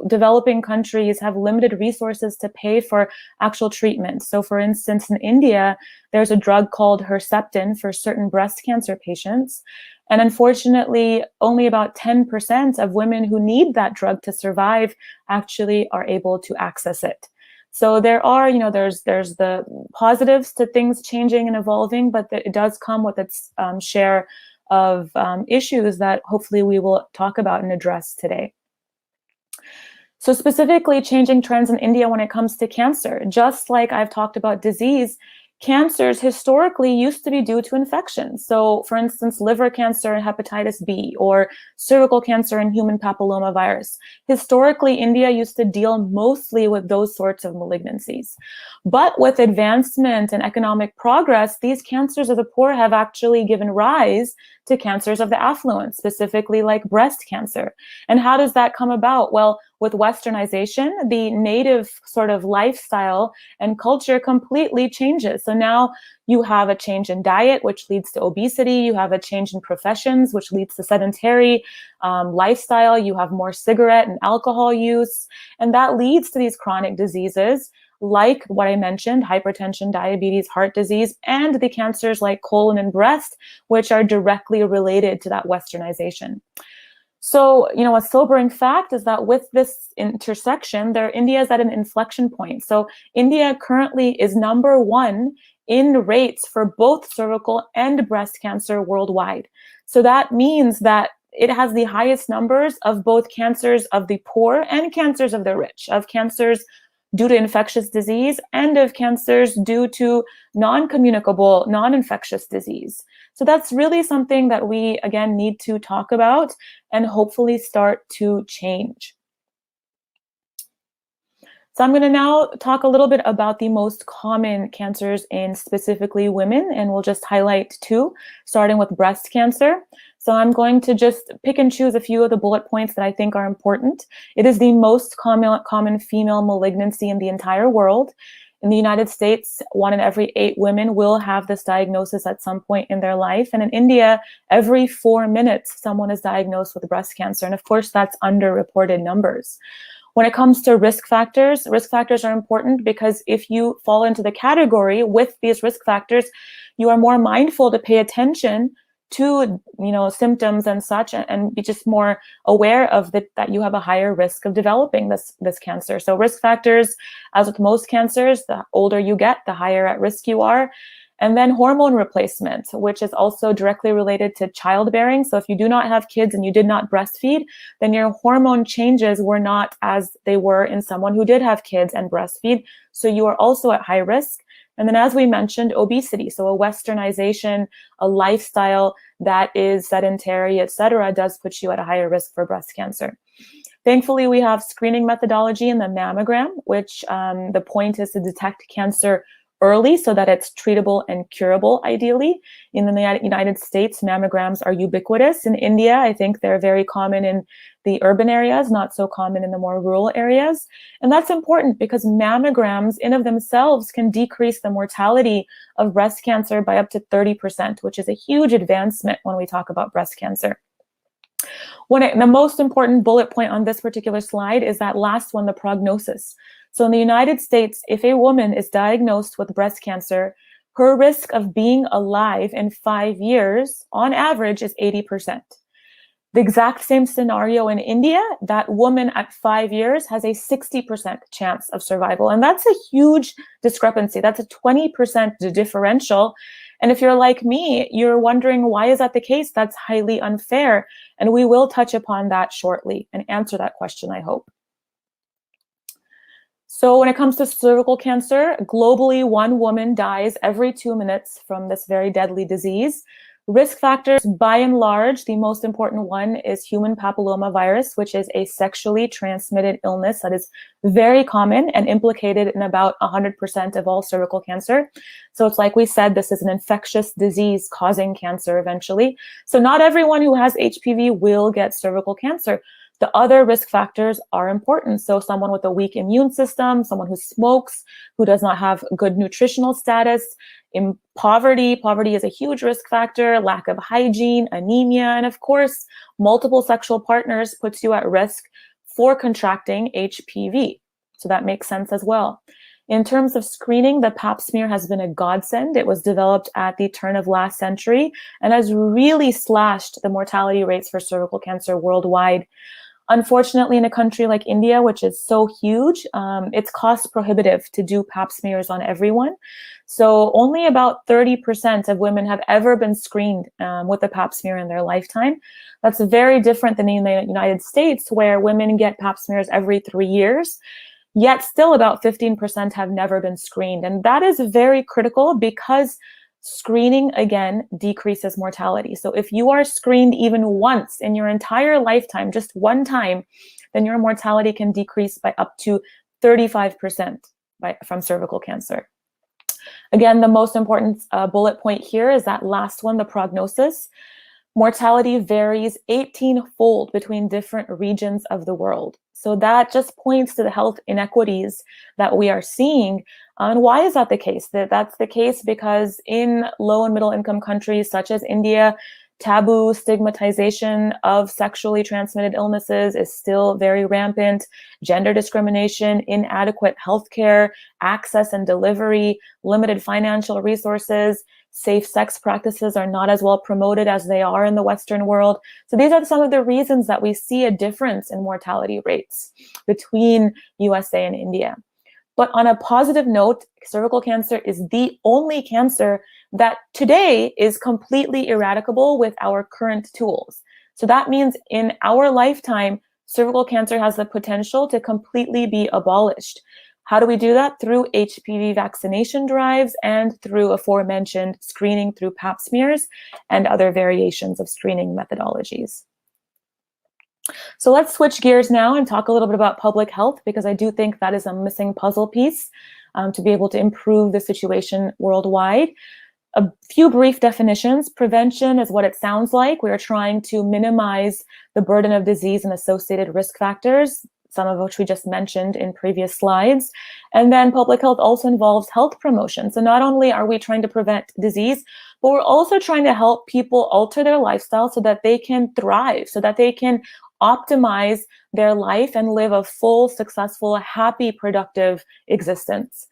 developing countries have limited resources to pay for actual treatment. So for instance, in India, there's a drug called Herceptin for certain breast cancer patients. And unfortunately, only about 10% of women who need that drug to survive actually are able to access it. So there are, there's the positives to things changing and evolving, but it does come with its share of issues that hopefully we will talk about and address today. So specifically, changing trends in India when it comes to cancer, just like I've talked about disease, cancers historically used to be due to infections. So for instance, liver cancer and hepatitis B, or cervical cancer and human papillomavirus. Historically, India used to deal mostly with those sorts of malignancies. But with advancement and economic progress, these cancers of the poor have actually given rise to cancers of the affluent, specifically like breast cancer. And how does that come about? Well, with westernization, the native sort of lifestyle and culture completely changes. So now you have a change in diet, which leads to obesity. You have a change in professions, which leads to sedentary lifestyle. You have more cigarette and alcohol use. And that leads to these chronic diseases like what I mentioned, hypertension, diabetes, heart disease, and the cancers like colon and breast, which are directly related to that westernization. So, a sobering fact is that with this intersection, India is at an inflection point. So India currently is #1 in rates for both cervical and breast cancer worldwide. So that means that it has the highest numbers of both cancers of the poor and cancers of the rich, of cancers due to infectious disease and of cancers due to non-communicable, non-infectious disease. So that's really something that we, again, need to talk about and hopefully start to change. So I'm going to now talk a little bit about the most common cancers in specifically women, and we'll just highlight two, starting with breast cancer. So I'm going to just pick and choose a few of the bullet points that I think are important. It is the most common female malignancy in the entire world. In the United States, 1 in every 8 women will have this diagnosis at some point in their life. And in India, every 4 minutes, someone is diagnosed with breast cancer. And of course, that's underreported numbers. When it comes to risk factors are important because if you fall into the category with these risk factors, you are more mindful to pay attention to, symptoms and such, and be just more aware of that you have a higher risk of developing this cancer. So risk factors, as with most cancers, the older you get, the higher at risk you are. And then hormone replacement, which is also directly related to childbearing. So if you do not have kids and you did not breastfeed, then your hormone changes were not as they were in someone who did have kids and breastfeed. So you are also at high risk. And then, as we mentioned, obesity. So a westernization, a lifestyle that is sedentary, etc., does put you at a higher risk for breast cancer. Thankfully, we have screening methodology in the mammogram, which the point is to detect cancer early so that it's treatable and curable, ideally. In the United States, mammograms are ubiquitous. In India, I think they're very common in the urban areas, not so common in the more rural areas. And that's important because mammograms in of themselves can decrease the mortality of breast cancer by up to 30%, which is a huge advancement when we talk about breast cancer. The most important bullet point on this particular slide is that last one, the prognosis. So in the United States, if a woman is diagnosed with breast cancer, her risk of being alive in 5 years, on average, is 80%. The exact same scenario in India, that woman at 5 years has a 60% chance of survival. And that's a huge discrepancy. That's a 20% differential. And if you're like me, you're wondering, why is that the case? That's highly unfair. And we will touch upon that shortly and answer that question, I hope. So when it comes to cervical cancer, globally, 1 woman dies every 2 minutes from this very deadly disease. Risk factors, by and large, the most important one is human papillomavirus, which is a sexually transmitted illness that is very common and implicated in about 100% of all cervical cancer. So it's like we said, this is an infectious disease causing cancer eventually. So not everyone who has HPV will get cervical cancer. The other risk factors are important. So someone with a weak immune system, someone who smokes, who does not have good nutritional status, in poverty is a huge risk factor, lack of hygiene, anemia, and of course, multiple sexual partners puts you at risk for contracting HPV. So that makes sense as well. In terms of screening, the pap smear has been a godsend. It was developed at the turn of last century and has really slashed the mortality rates for cervical cancer worldwide. Unfortunately, in a country like India, which is so huge, it's cost prohibitive to do pap smears on everyone. So only about 30% of women have ever been screened with a pap smear in their lifetime. That's very different than in the United States, where women get pap smears every 3 years. Yet still about 15% have never been screened. And that is very critical because screening, again, decreases mortality. So if you are screened even once in your entire lifetime, just one time, then your mortality can decrease by up to 35% from cervical cancer. Again, the most important bullet point here is that last one, the prognosis. Mortality varies 18-fold between different regions of the world. So that just points to the health inequities that we are seeing. And why is that the case? That's the case because in low and middle income countries such as India, taboo stigmatization of sexually transmitted illnesses is still very rampant. Gender discrimination, inadequate healthcare, access and delivery, limited financial resources, safe sex practices are not as well promoted as they are in the Western world. So these are some of the reasons that we see a difference in mortality rates between USA and India. But on a positive note, cervical cancer is the only cancer that today is completely eradicable with our current tools. So that means in our lifetime, cervical cancer has the potential to completely be abolished. How do we do that? Through HPV vaccination drives and through aforementioned screening through pap smears and other variations of screening methodologies. So let's switch gears now and talk a little bit about public health, because I do think that is a missing puzzle piece to be able to improve the situation worldwide. A few brief definitions. Prevention is what it sounds like. We are trying to minimize the burden of disease and associated risk factors, some of which we just mentioned in previous slides. And then public health also involves health promotion. So not only are we trying to prevent disease, but we're also trying to help people alter their lifestyle so that they can thrive, so that they can optimize their life and live a full, successful, happy, productive existence.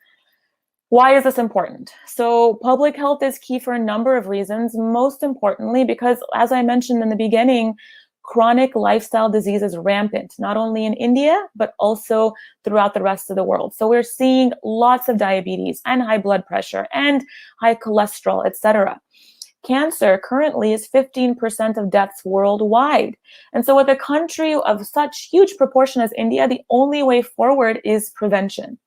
Why is this important? So public health is key for a number of reasons, most importantly because, as I mentioned in the beginning, chronic lifestyle disease is rampant, not only in India, but also throughout the rest of the world. So we're seeing lots of diabetes and high blood pressure and high cholesterol, etc. Cancer currently is 15% of deaths worldwide. And so with a country of such huge proportion as India, the only way forward is prevention.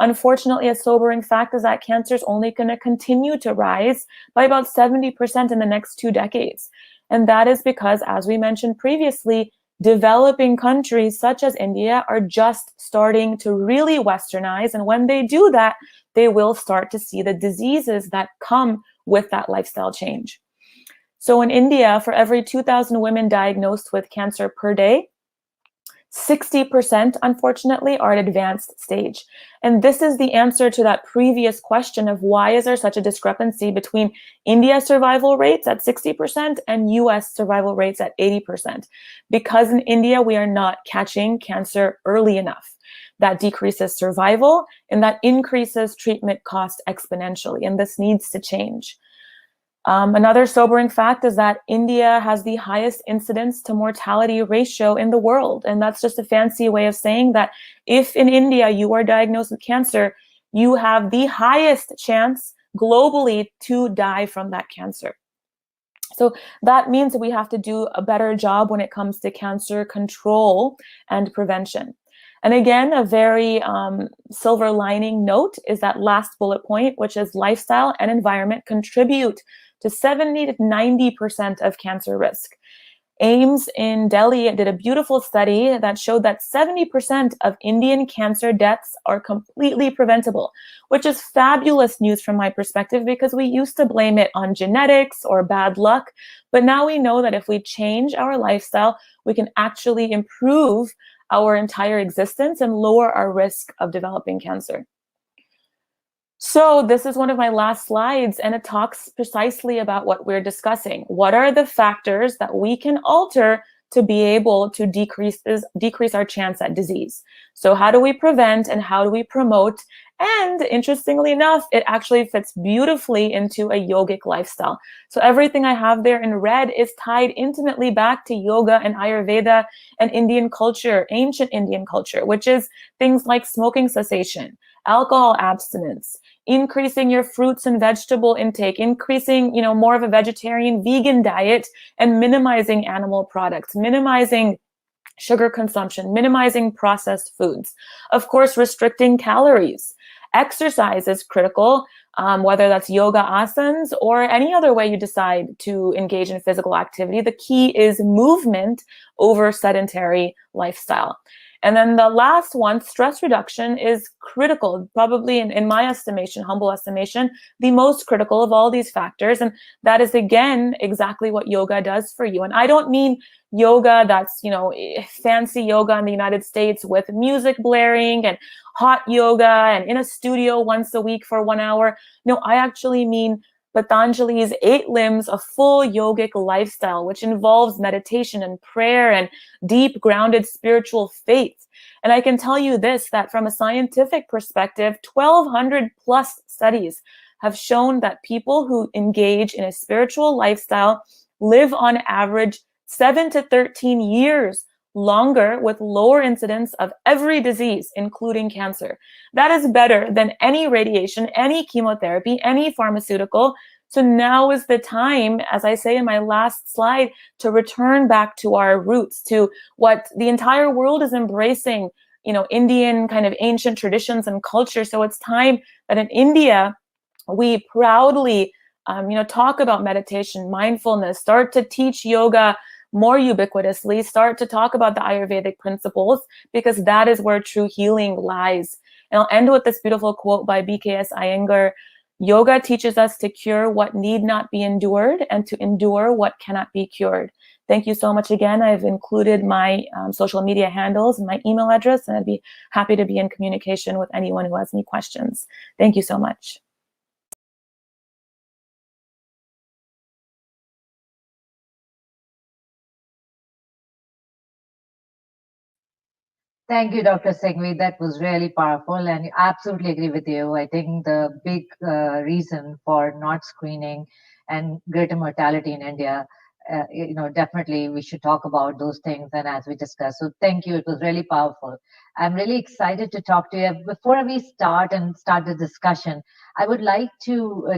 Unfortunately, a sobering fact is that cancer is only going to continue to rise by about 70% in the next 2 decades. And that is because, as we mentioned previously, developing countries such as India are just starting to really westernize. And when they do that, they will start to see the diseases that come with that lifestyle change. So in India, for every 2,000 women diagnosed with cancer per day, 60%, unfortunately, are at advanced stage. And this is the answer to that previous question of why is there such a discrepancy between India's survival rates at 60% and US survival rates at 80%. Because in India, we are not catching cancer early enough. That decreases survival and that increases treatment cost exponentially. And this needs to change. Another sobering fact is that India has the highest incidence to mortality ratio in the world. And that's just a fancy way of saying that if in India you are diagnosed with cancer, you have the highest chance globally to die from that cancer. So that means that we have to do a better job when it comes to cancer control and prevention. And again, a very silver lining note is that last bullet point, which is lifestyle and environment contribute to 70 to 90% of cancer risk. AIMS in Delhi did a beautiful study that showed that 70% of Indian cancer deaths are completely preventable, which is fabulous news from my perspective because we used to blame it on genetics or bad luck. But now we know that if we change our lifestyle, we can actually improve our entire existence and lower our risk of developing cancer. So this is one of my last slides, and it talks precisely about what we're discussing. What are the factors that we can alter to be able to decrease our chance at disease? So how do we prevent and how do we promote? And interestingly enough, it actually fits beautifully into a yogic lifestyle. So everything I have there in red is tied intimately back to yoga and Ayurveda and Indian culture, ancient Indian culture, which is things like smoking cessation, alcohol abstinence, increasing your fruits and vegetable intake, increasing, more of a vegetarian vegan diet, and minimizing animal products, minimizing sugar consumption, minimizing processed foods. Of course, restricting calories. Exercise is critical, whether that's yoga asanas or any other way you decide to engage in physical activity. The key is movement over sedentary lifestyle. And then the last one, stress reduction, is critical, probably in my estimation, humble estimation, the most critical of all these factors. And that is, again, exactly what yoga does for you. And I don't mean yoga that's, fancy yoga in the United States with music blaring and hot yoga and in a studio once a week for 1 hour. No, I actually mean Patanjali's 8 limbs, a full yogic lifestyle, which involves meditation and prayer and deep grounded spiritual faith. And I can tell you this, that from a scientific perspective, 1,200 plus studies have shown that people who engage in a spiritual lifestyle live on average 7 to 13 years longer with lower incidence of every disease, including cancer. That is better than any radiation, any chemotherapy, any pharmaceutical. So now is the time, as I say in my last slide, to return back to our roots, to what the entire world is embracing, Indian kind of ancient traditions and culture. So it's time that in India, we proudly, talk about meditation, mindfulness, start to teach yoga more ubiquitously, start to talk about the Ayurvedic principles, because that is where true healing lies. And I'll end with this beautiful quote by BKS Iyengar. Yoga teaches us to cure what need not be endured and to endure what cannot be cured. Thank you so much again. I've included my social media handles and my email address, and I'd be happy to be in communication with anyone who has any questions. Thank you so much. Thank you, Dr. Singhvi. That was really powerful, and I absolutely agree with you. I think the big reason for not screening and greater mortality in India, definitely we should talk about those things, and as we discussed. So thank you. It was really powerful. I'm really excited to talk to you. Before we start the discussion, I would like to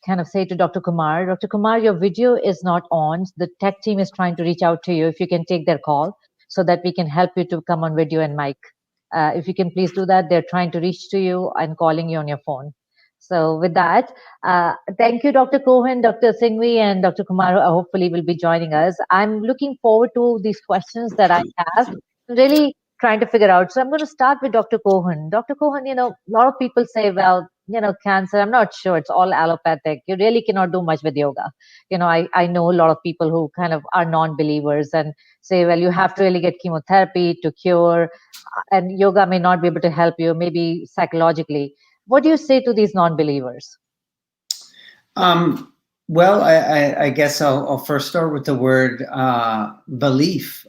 kind of say to Dr. Kumar, Dr. Kumar, your video is not on. The tech team is trying to reach out to you. If you can take their call, so that we can help you to come on video and mic. If you can please do that, they're trying to reach to you and calling you on your phone. So with that, thank you, Dr. Cohen, Dr. Singhvi, and Dr. Kumar, hopefully will be joining us. I'm looking forward to these questions that I have, really trying to figure out. So I'm going to start with Dr. Cohen. Dr. Cohen, a lot of people say, well, cancer, I'm not sure, it's all allopathic. You really cannot do much with yoga. I know a lot of people who kind of are non-believers and say, well, you have to really get chemotherapy to cure, and yoga may not be able to help you, maybe psychologically. What do you say to these non-believers? Well, I guess I'll first start with the word belief.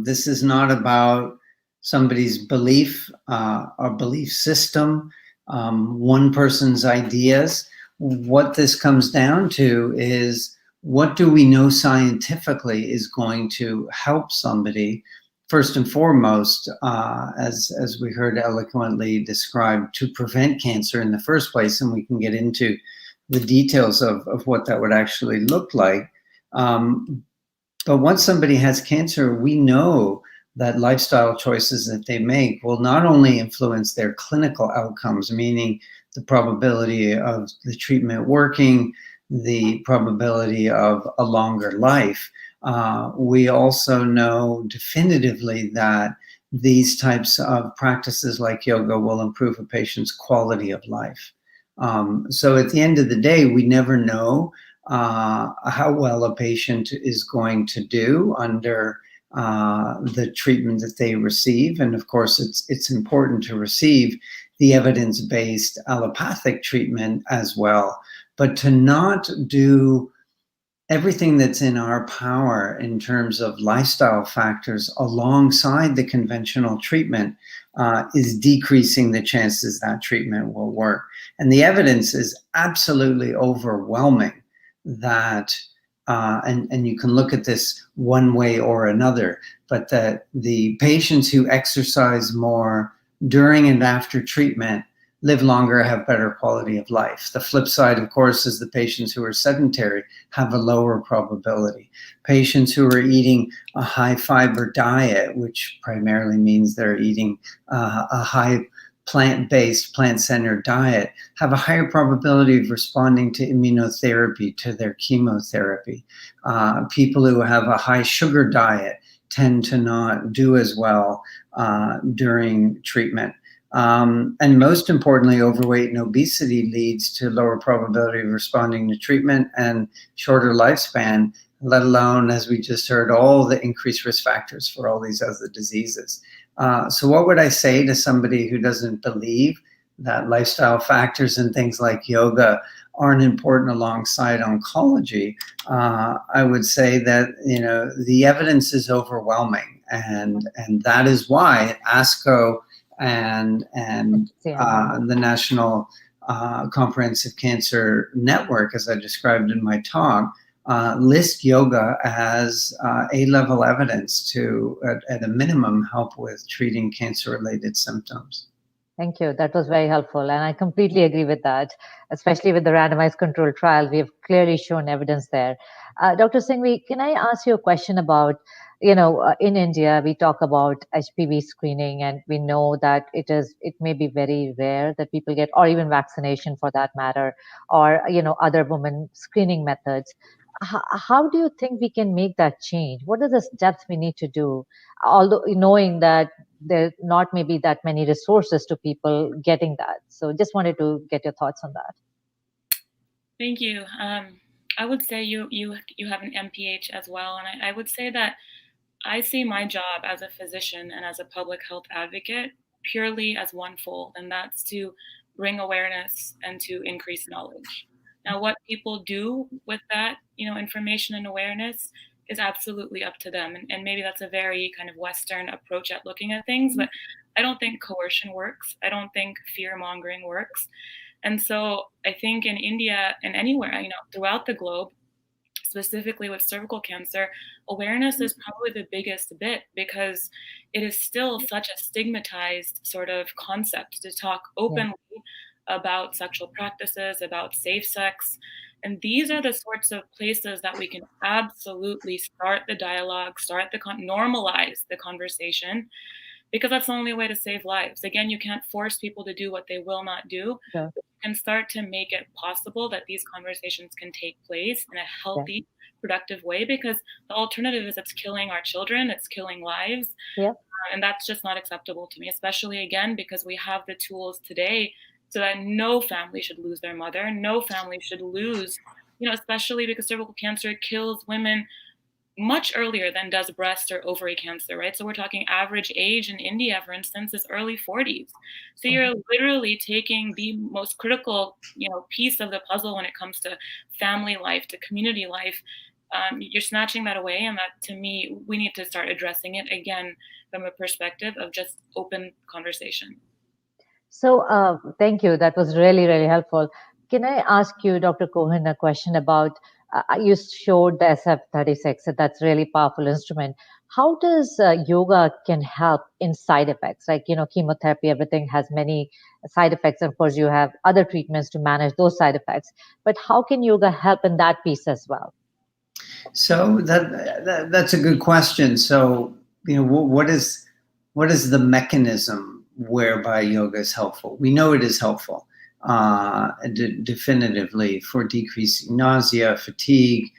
This is not about somebody's belief or belief system, one person's ideas. What this comes down to is, what do we know scientifically is going to help somebody, first and foremost, as we heard eloquently described, to prevent cancer in the first place, and we can get into the details of what that would actually look like. But once somebody has cancer, we know that lifestyle choices that they make will not only influence their clinical outcomes, meaning the probability of the treatment working, the probability of a longer life. We also know definitively that these types of practices like yoga will improve a patient's quality of life. So at the end of the day, we never know how well a patient is going to do under the treatment that they receive. And of course, it's important to receive the evidence-based allopathic treatment as well. But to not do everything that's in our power in terms of lifestyle factors alongside the conventional treatment is decreasing the chances that treatment will work. And the evidence is absolutely overwhelming that, and you can look at this one way or another, but that the patients who exercise more during and after treatment live longer, have better quality of life. The flip side, of course, is the patients who are sedentary have a lower probability. Patients who are eating a high fiber diet, which primarily means they're eating a high plant-based, plant-centered diet, have a higher probability of responding to immunotherapy, to their chemotherapy. People who have a high sugar diet tend to not do as well during treatment. And most importantly, overweight and obesity leads to lower probability of responding to treatment and shorter lifespan, let alone, as we just heard, all the increased risk factors for all these other diseases. So what would I say to somebody who doesn't believe that lifestyle factors and things like yoga aren't important alongside oncology? I would say that, the evidence is overwhelming, and that is why ASCO and the National Comprehensive Cancer Network, as I described in my talk, list yoga as A-level evidence to, at a minimum, help with treating cancer-related symptoms. Thank you. That was very helpful. And I completely agree with that, especially with the randomized controlled trial. We have clearly shown evidence there. Dr. Singhvi, can I ask you a question about, in India, we talk about HPV screening, and we know that it may be very rare that people get, or even vaccination for that matter, or, other women screening methods. How do you think we can make that change? What are the steps we need to do? Although knowing that there not maybe that many resources to people getting that. So just wanted to get your thoughts on that. Thank you. I would say you have an MPH as well, and I would say that I see my job as a physician and as a public health advocate purely as onefold, and that's to bring awareness and to increase knowledge. Now, what people do with that, information and awareness is absolutely up to them. And maybe that's a very kind of Western approach at looking at things, but I don't think coercion works. I don't think fear mongering works. And so I think in India and anywhere, throughout the globe, specifically with cervical cancer, awareness is probably the biggest bit because it is still such a stigmatized sort of concept to talk openly about sexual practices, about safe sex. And these are the sorts of places that we can absolutely start the dialogue, normalize the conversation, because that's the only way to save lives. Again, you can't force people to do what they will not do. Yeah. But you can start to make it possible that these conversations can take place in a healthy, productive way, because the alternative is it's killing our children, it's killing lives. Yeah. And that's just not acceptable to me, especially, again, because we have the tools today so that no family should lose their mother, no family should lose, especially because cervical cancer kills women much earlier than does breast or ovary cancer, right? So we're talking average age in India, for instance, is early 40s. So you're literally taking the most critical, piece of the puzzle when it comes to family life, to community life. You're snatching that away, and that, to me, we need to start addressing it again from a perspective of just open conversation. So thank you. That was really, really helpful. Can I ask you, Dr. Cohen, a question about, you showed the SF-36, so that's really powerful instrument. How does yoga can help in side effects? Like, chemotherapy, everything has many side effects. Of course, you have other treatments to manage those side effects. But how can yoga help in that piece as well? So that's a good question. So, what is the mechanism whereby yoga is helpful? We know it is helpful definitively for decreasing nausea, fatigue,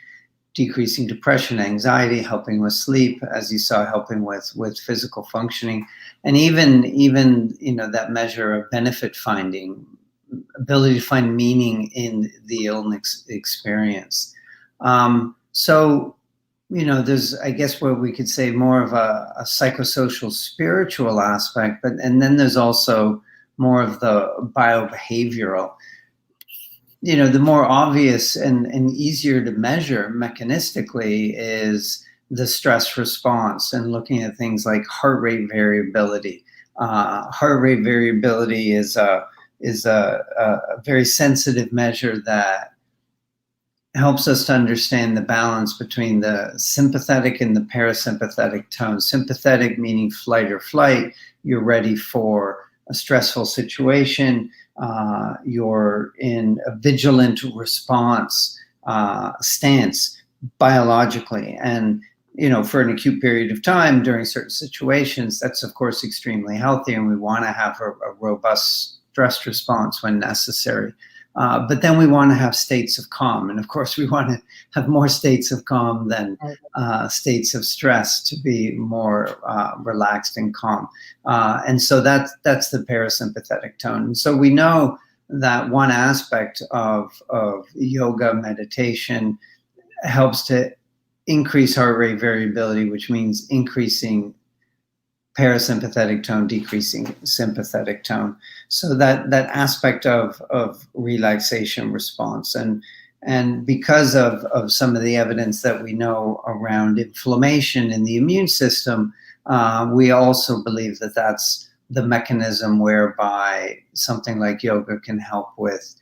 decreasing depression, anxiety, helping with sleep, as you saw, helping with physical functioning, and even that measure of benefit finding, ability to find meaning in the illness experience. So, there's, I guess, what we could say more of a psychosocial spiritual aspect, and then there's also more of the biobehavioral. The more obvious and easier to measure mechanistically is the stress response, and looking at things like heart rate variability. Heart rate variability is a very sensitive measure that helps us to understand the balance between the sympathetic and the parasympathetic tone. Sympathetic meaning flight or flight. You're ready for a stressful situation. You're in a vigilant response stance biologically. And, for an acute period of time during certain situations, that's, of course, extremely healthy. And we want to have a robust stress response when necessary. But then we want to have states of calm. And of course, we want to have more states of calm than states of stress to be more relaxed and calm. And so that's the parasympathetic tone. And so we know that one aspect of yoga meditation helps to increase heart rate variability, which means increasing parasympathetic tone, decreasing sympathetic tone. So that aspect of relaxation response. And because of some of the evidence that we know around inflammation in the immune system, we also believe that that's the mechanism whereby something like yoga can help with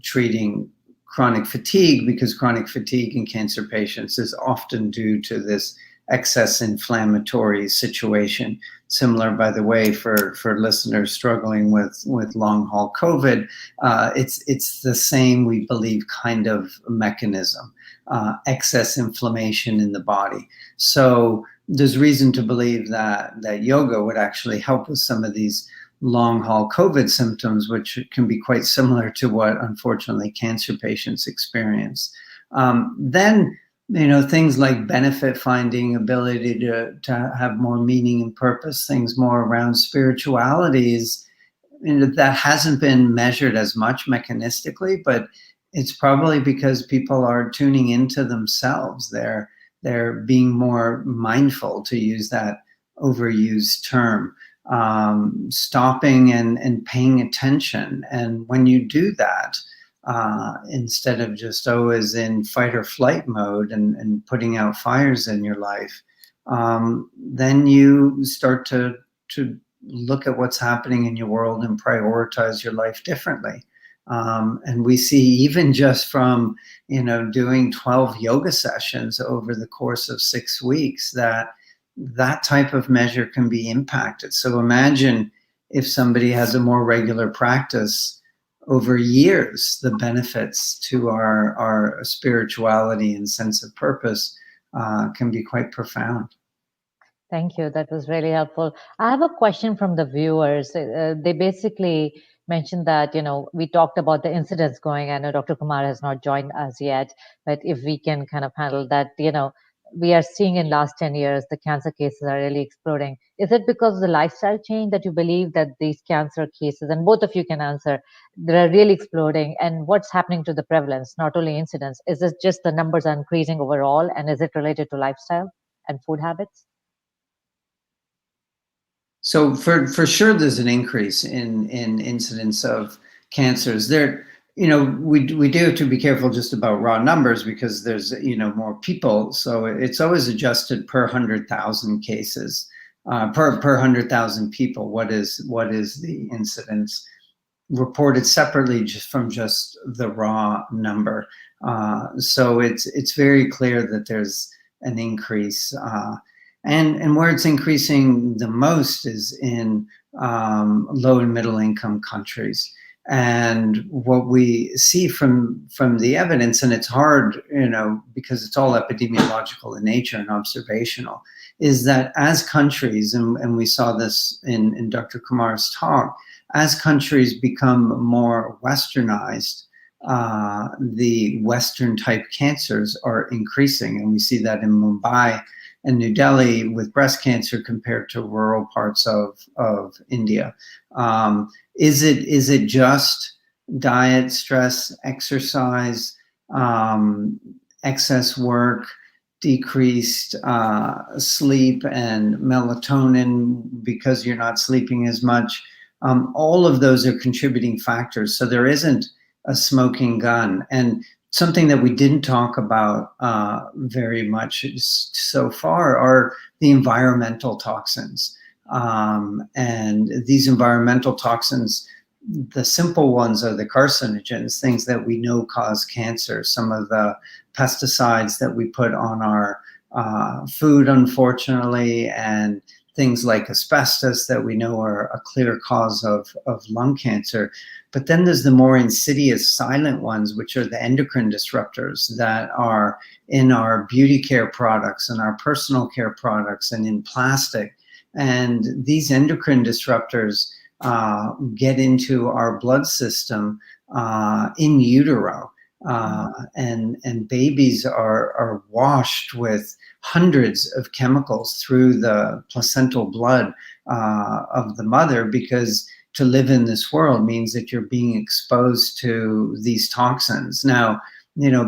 treating chronic fatigue, because chronic fatigue in cancer patients is often due to this excess inflammatory situation. Similar, by the way, for listeners struggling with long haul COVID, it's the same, we believe, kind of mechanism, excess inflammation in the body. So there's reason to believe that yoga would actually help with some of these long haul COVID symptoms, which can be quite similar to what unfortunately cancer patients experience. Then, things like benefit finding, ability to have more meaning and purpose, things more around spiritualities, that hasn't been measured as much mechanistically, but it's probably because people are tuning into themselves. They're being more mindful, to use that overused term, stopping and paying attention. And when you do that, instead of just always in fight or flight mode and putting out fires in your life, then you start to look at what's happening in your world and prioritize your life differently. And we see, even just from, doing 12 yoga sessions over the course of 6 weeks, that type of measure can be impacted. So imagine if somebody has a more regular practice over years, the benefits to our spirituality and sense of purpose can be quite profound. Thank you. That was really helpful. I have a question from the viewers. They basically mentioned that, we talked about the incidents going. I know Dr. Kumar has not joined us yet, but if we can kind of handle that, we are seeing in last 10 years, the cancer cases are really exploding. Is it because of the lifestyle change that you believe that these cancer cases, and both of you can answer, they're really exploding? And what's happening to the prevalence, not only incidents? Is it just the numbers are increasing overall? And is it related to lifestyle and food habits? So for sure, there's an increase in incidence of cancers. There, we do have to be careful just about raw numbers, because there's more people. So it's always adjusted per 100,000 cases, per 100,000 people. What is the incidence reported separately just from just the raw number? So it's very clear that there's an increase. And where it's increasing the most is in low and middle income countries. And what we see from the evidence, and it's hard, because it's all epidemiological in nature and observational, is that as countries, and we saw this in Dr. Kumar's talk, as countries become more westernized, the Western type cancers are increasing. And we see that in Mumbai and New Delhi with breast cancer compared to rural parts of India. Is it just diet, stress, exercise, excess work, decreased sleep and melatonin because you're not sleeping as much? All of those are contributing factors. So there isn't a smoking gun. And something that we didn't talk about very much so far are the environmental toxins. And these environmental toxins, the simple ones are the carcinogens, things that we know cause cancer. Some of the pesticides that we put on our food, unfortunately, and things like asbestos that we know are a clear cause of lung cancer. But then there's the more insidious silent ones, which are the endocrine disruptors that are in our beauty care products and our personal care products and in plastic. And these endocrine disruptors get into our blood system in utero. And babies are washed with hundreds of chemicals through the placental blood of the mother, because to live in this world means that you're being exposed to these toxins. Now,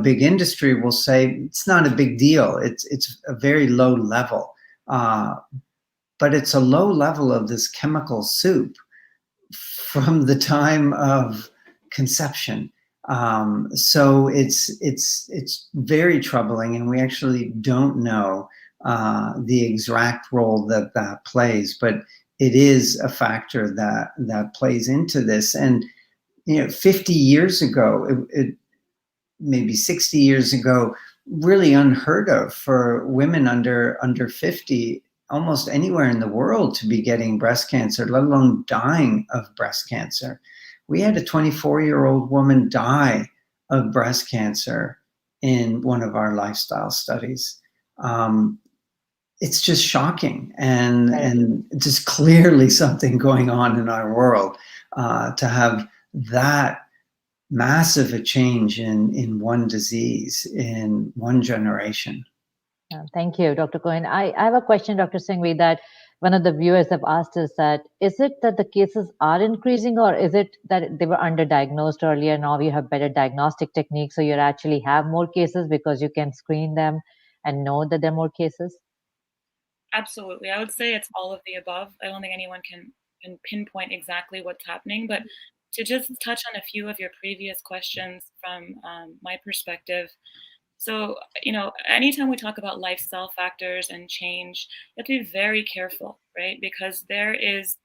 big industry will say it's not a big deal. It's a very low level, but it's a low level of this chemical soup from the time of conception. So it's very troubling, and we actually don't know the exact role that plays, but it is a factor that plays into this. And 50 years ago, maybe 60 years ago, really unheard of for women under 50, almost anywhere in the world, to be getting breast cancer, let alone dying of breast cancer. We had a 24-year-old woman die of breast cancer in one of our lifestyle studies. It's just shocking and just clearly something going on in our world to have that massive a change in one disease in one generation. Thank you, Dr. Cohen. I have a question, Dr. Singhvi, that one of the viewers have asked us that, is it that the cases are increasing, or is it that they were underdiagnosed earlier? Now you have better diagnostic techniques, so you actually have more cases because you can screen them and know that there are more cases? Absolutely. I would say it's all of the above. I don't think anyone can pinpoint exactly what's happening, but to just touch on a few of your previous questions from my perspective. So, anytime we talk about lifestyle factors and change, you have to be very careful, right? Because there is,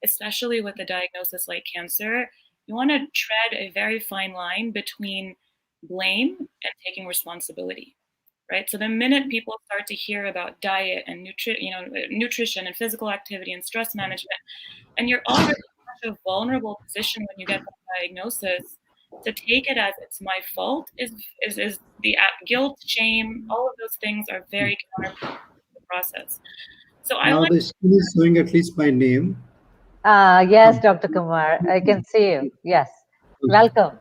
especially with a diagnosis like cancer, you want to tread a very fine line between blame and taking responsibility. Right. So the minute people start to hear about diet and nutrition and physical activity and stress management, and you're already in such a vulnerable position when you get the diagnosis, to take it as it's my fault is the guilt, shame, all of those things are very counterproductive to the process. So I Now like the screen is showing at least my name. Yes, Dr. Kumar, I can see you. Yes, welcome.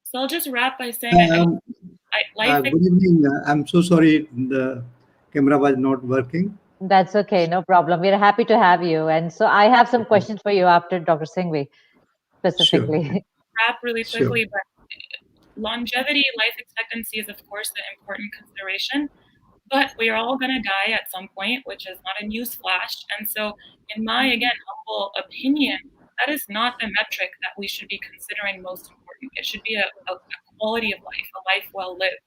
So I'll just wrap by saying Good evening. I'm so sorry the camera was not working. That's okay, no problem. We're happy to have you. And so I have some questions for you after Dr. Singhvi, specifically. Sure. Wrap really quickly, but longevity, life expectancy is of course the important consideration, but we are all going to die at some point, which is not a news flash. And so in my, again, humble opinion, that is not the metric that we should be considering most important. It should be a quality of life, a life well lived.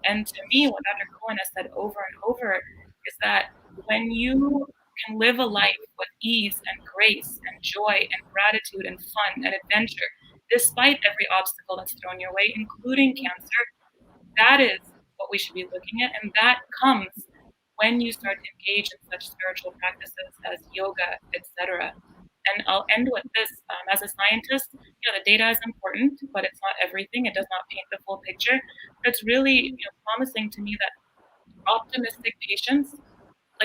And to me, what Dr. Cohen has said over and over is that when you can live a life with ease and grace and joy and gratitude and fun and adventure, despite every obstacle that's thrown your way, including cancer, that is what we should be looking at. And that comes when you start to engage in such spiritual practices as yoga, etc. And I'll end with this. As a scientist, the data is important, but it's not everything. It does not paint the full picture. But it's really promising to me that optimistic patients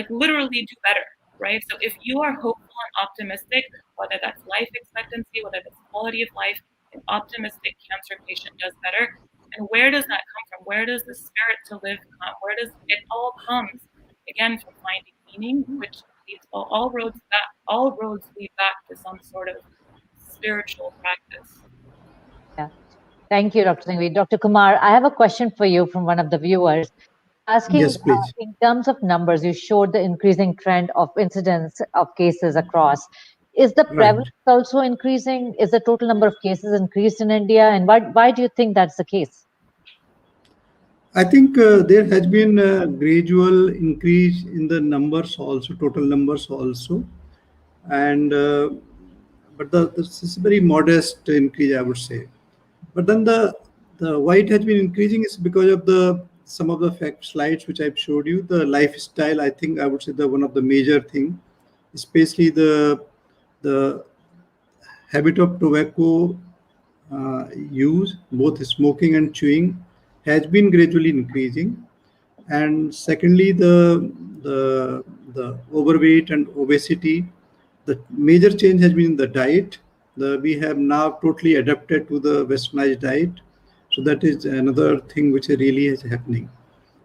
literally do better, right? So if you are hopeful and optimistic, whether that's life expectancy, whether that's quality of life, an optimistic cancer patient does better. And where does that come from? Where does the spirit to live come? Where does it all comes? Again, from finding meaning, which leads all roads lead back to some sort of spiritual practice. Yeah. Thank you, Dr. Singhvi. Dr. Kumar, I have a question for you from one of the viewers asking, yes, please. In terms of numbers, you showed the increasing trend of incidence of cases across. Is the prevalence also increasing? Is the total number of cases increased in India? And why do you think that's the case? I think there has been a gradual increase in the numbers also, total numbers also. And but this is a very modest increase, I would say. But then the why it has been increasing is because of some of the slides which I've showed you. The lifestyle, I think I would say one of the major thing, especially the habit of tobacco use, both smoking and chewing, has been gradually increasing. And secondly, the overweight and obesity, the major change has been in the diet. We have now totally adapted to the westernized diet. So that is another thing which really is happening.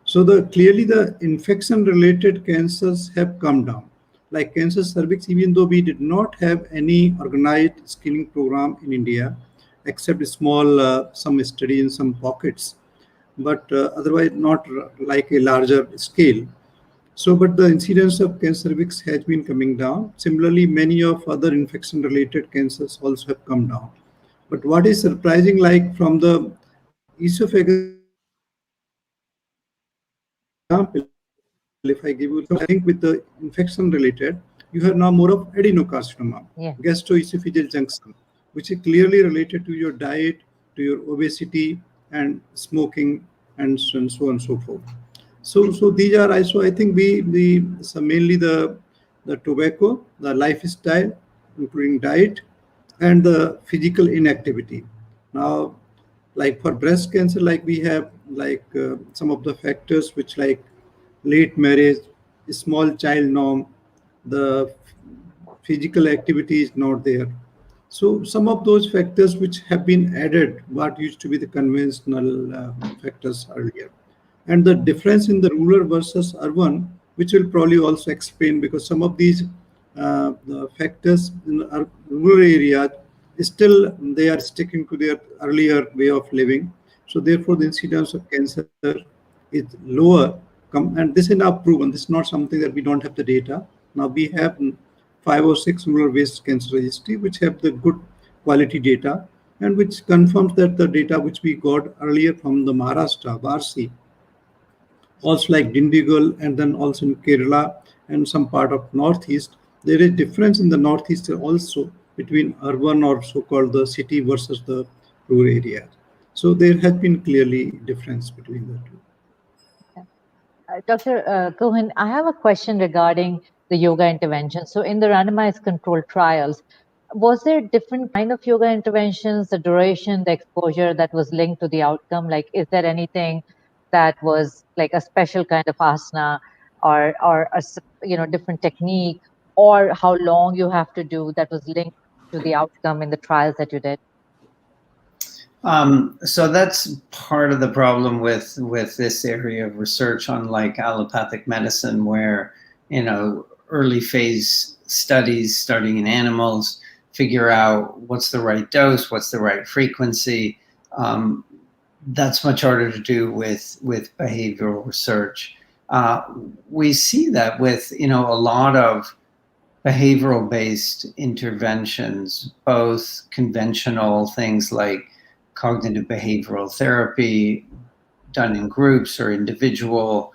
So clearly the infection-related cancers have come down. Like cancer cervix, even though we did not have any organized screening program in India, except small some study in some pockets, but otherwise not like a larger scale. So, but the incidence of cancer cervix has been coming down. Similarly, many of other infection-related cancers also have come down. But what is surprising, like from the esophagus example, if I give you a link with the infection-related, you have now more of adenocarcinoma, gastroesophageal junction, which is clearly related to your diet, to your obesity and smoking and so on and so forth. So these are also, I think, so mainly the tobacco, the lifestyle, including diet, and the physical inactivity. Now, like for breast cancer, like we have like some of the factors which like late marriage, small child norm, the physical activity is not there. So some of those factors which have been added, what used to be the conventional factors earlier, and the difference in the rural versus urban, which will probably also explain, because some of these the factors in rural areas still they are sticking to their earlier way of living. So therefore, the incidence of cancer is lower. And this is now proven. This is not something that we don't have the data. Now we have 5 or 6 rural-based cancer registry which have the good quality data, and which confirms that the data which we got earlier from the Maharashtra, Varsi, also like Dindigul, and then also in Kerala and some part of Northeast. There is difference in the Northeast also between urban or so-called the city versus the rural area. So there has been clearly difference between the two. Dr. Cohen, I have a question regarding the yoga intervention. So in the randomized controlled trials, was there different kind of yoga interventions, the duration, the exposure that was linked to the outcome? Like, is there anything that was like a special kind of asana or a different technique, or how long you have to do that was linked to the outcome in the trials that you did? So that's part of the problem with this area of research, unlike allopathic medicine, where early phase studies starting in animals figure out what's the right dose, what's the right frequency. That's much harder to do with behavioral research. We see that with a lot of behavioral based interventions, both conventional things like cognitive behavioral therapy done in groups or individual,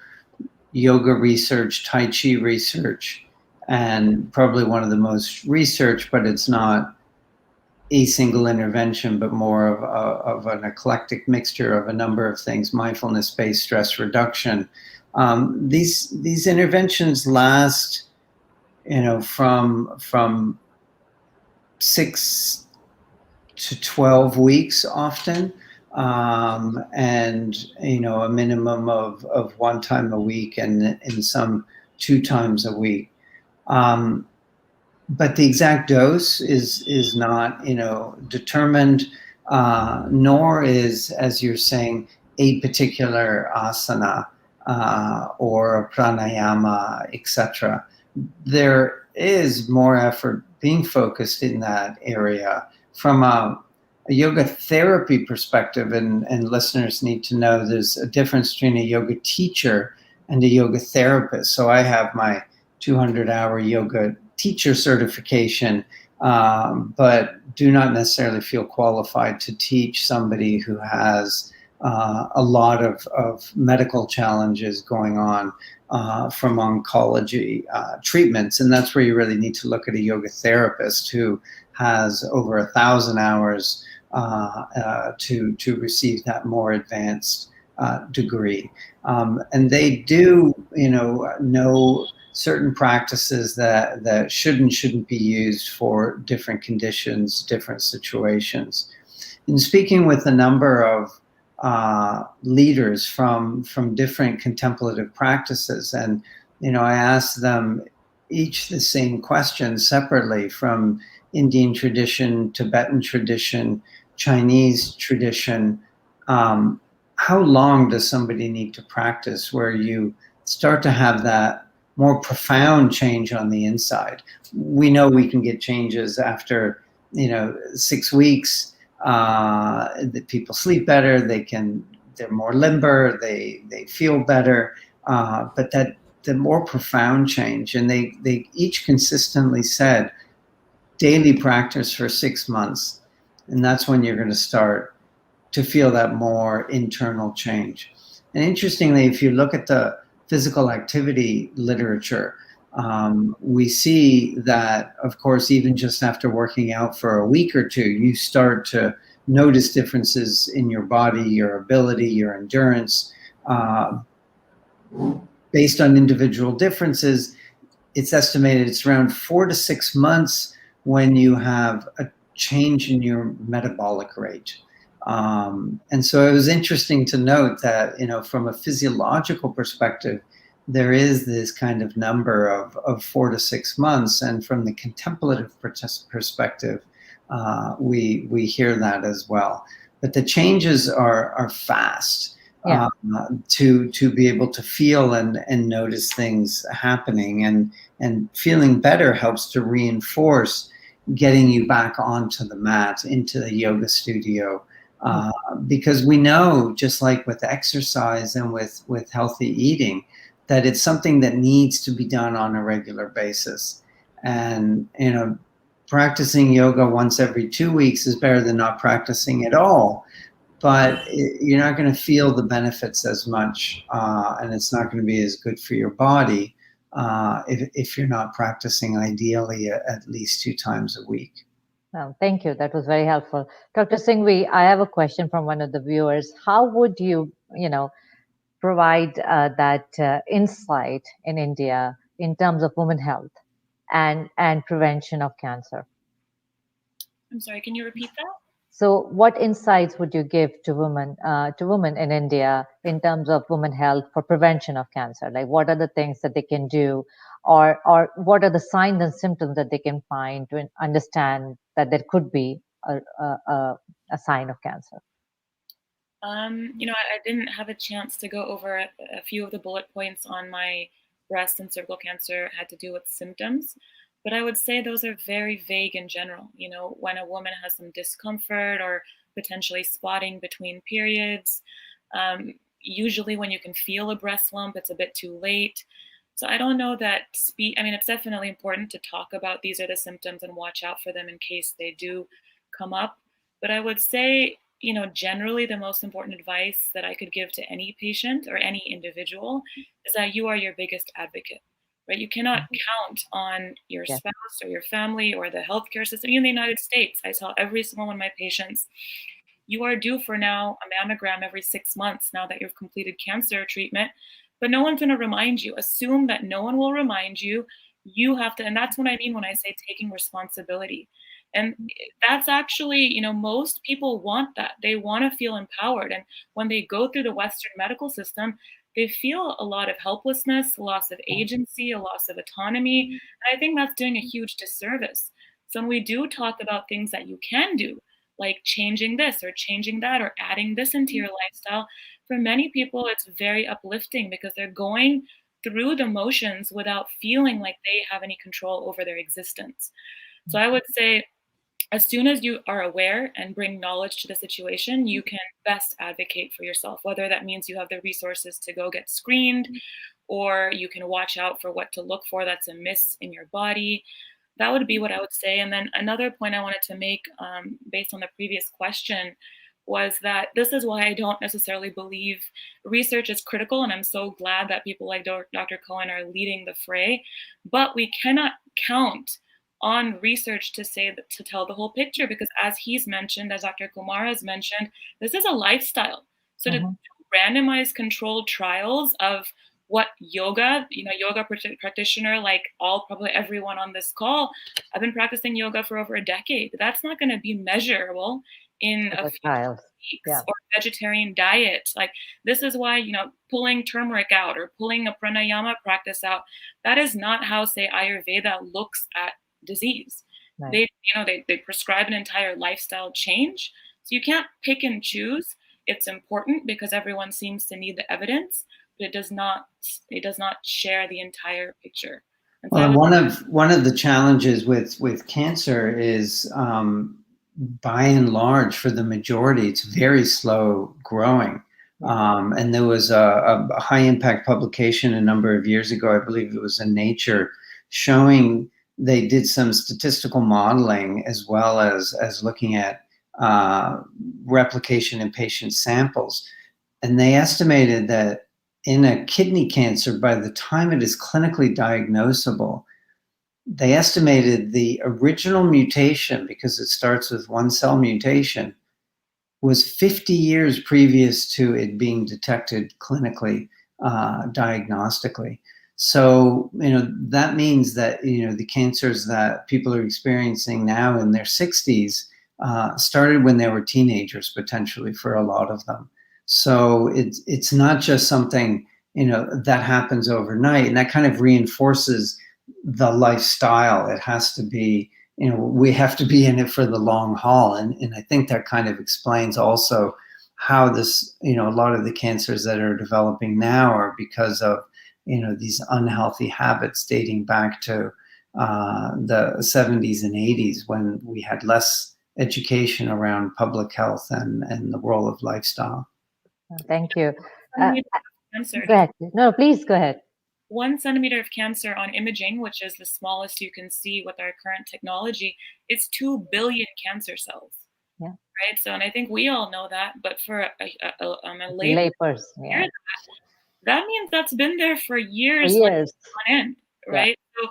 yoga research, Tai Chi research, and probably one of the most researched, but it's not a single intervention, but more of an eclectic mixture of a number of things, mindfulness-based stress reduction. These interventions last, from 6 to 12 weeks often, and a minimum of 1 time a week, and in some 2 times a week. But the exact dose is not determined, nor is, as you're saying, a particular asana or a pranayama, etc. There is more effort being focused in that area. From a yoga therapy perspective, and listeners need to know there's a difference between a yoga teacher and a yoga therapist. So I have my 200-hour yoga teacher certification, but do not necessarily feel qualified to teach somebody who has a lot of medical challenges going on from oncology treatments. And that's where you really need to look at a yoga therapist who has over 1,000 hours to receive that more advanced degree. And they do, know certain practices that shouldn't be used for different conditions, different situations. In speaking with a number of leaders from different contemplative practices, and I asked them each the same question separately, from Indian tradition, Tibetan tradition, Chinese tradition. How long does somebody need to practice where you start to have that more profound change on the inside? We know we can get changes after 6 weeks. That people sleep better, they're more limber, they feel better, but that the more profound change, and they each consistently said daily practice for 6 months, and that's when you're going to start to feel that more internal change. And interestingly, if you look at the physical activity literature, we see that, of course, even just after working out for a week or two, you start to notice differences in your body, your ability, your endurance. Based on individual differences, it's estimated it's around 4 to 6 months when you have a change in your metabolic rate. And so it was interesting to note that, from a physiological perspective, there is this kind of number of 4 to 6 months. And from the contemplative perspective, we hear that as well. But the changes are fast. Yeah. To be able to feel and notice things happening, and feeling better helps to reinforce getting you back onto the mat, into the yoga studio, because we know, just like with exercise and with healthy eating, that it's something that needs to be done on a regular basis. And practicing yoga once every 2 weeks is better than not practicing at all. But you're not going to feel the benefits as much, and it's not going to be as good for your body if you're not practicing ideally at least 2 times a week. Thank you. That was very helpful. Dr. Singhvi, I have a question from one of the viewers. How would you, provide that insight in India in terms of women health and prevention of cancer? I'm sorry, can you repeat that? So what insights would you give to women in India in terms of women health for prevention of cancer? Like, what are the things that they can do, or what are the signs and symptoms that they can find to understand that there could be a sign of cancer? I didn't have a chance to go over a few of the bullet points on my breast and cervical cancer had to do with symptoms. But I would say those are very vague in general. When a woman has some discomfort or potentially spotting between periods, usually when you can feel a breast lump, it's a bit too late. So I don't know that it's definitely important to talk about these are the symptoms and watch out for them in case they do come up. But I would say, generally the most important advice that I could give to any patient or any individual is that you are your biggest advocate. Right? You cannot count on your spouse or your family or the healthcare system. In the United States, I tell every single one of my patients, you are due for now a mammogram every 6 months now that you've completed cancer treatment, but no one's going to remind you. Assume that no one will remind you. You have to, and that's what I mean when I say taking responsibility. And that's actually, most people want that. They want to feel empowered. And when they go through the Western medical system, they feel a lot of helplessness, a loss of agency, a loss of autonomy. And I think that's doing a huge disservice. So when we do talk about things that you can do, like changing this or changing that or adding this into your lifestyle, for many people, it's very uplifting because they're going through the motions without feeling like they have any control over their existence. So I would say, as soon as you are aware and bring knowledge to the situation, you can best advocate for yourself, whether that means you have the resources to go get screened, or you can watch out for what to look for that's amiss in your body. That would be what I would say. And then another point I wanted to make based on the previous question was that this is why I don't necessarily believe research is critical. And I'm so glad that people like Dr. Cohen are leading the fray, but we cannot count on research to tell the whole picture, because as he's mentioned, as Dr. Kumar has mentioned, this is a lifestyle. So to do randomized controlled trials of what yoga practitioner, like probably everyone on this call, I've been practicing yoga for over a decade. That's not going to be measurable in a few weeks. Or vegetarian diet. Like, this is why, pulling turmeric out or pulling a pranayama practice out, that is not how, say, Ayurveda looks at disease. Right. They prescribe an entire lifestyle change. So you can't pick and choose. It's important because everyone seems to need the evidence, but it does not share the entire picture. And so one of the challenges with cancer is, by and large, for the majority, it's very slow growing. And there was a high impact publication a number of years ago, I believe it was in Nature, showing they did some statistical modeling as well as looking at replication in patient samples. And they estimated that in a kidney cancer, by the time it is clinically diagnosable, they estimated the original mutation, because it starts with one cell mutation, was 50 years previous to it being detected clinically, diagnostically. So, that means that, the cancers that people are experiencing now in their 60s started when they were teenagers, potentially, for a lot of them. So it's not just something, that happens overnight, and that kind of reinforces the lifestyle. It has to be, we have to be in it for the long haul. And I think that kind of explains also how this, a lot of the cancers that are developing now are because of, these unhealthy habits dating back to the 70s and 80s, when we had less education around public health and the role of lifestyle. Thank you. Centimeter of cancer. Go ahead. No, please go ahead. 1 centimeter of cancer on imaging, which is the smallest you can see with our current technology, is 2 billion cancer cells. Yeah. Right. So, and I think we all know that, but for a Layperson, yeah. that means that's been there for years, For years. on end, right? Yeah. So,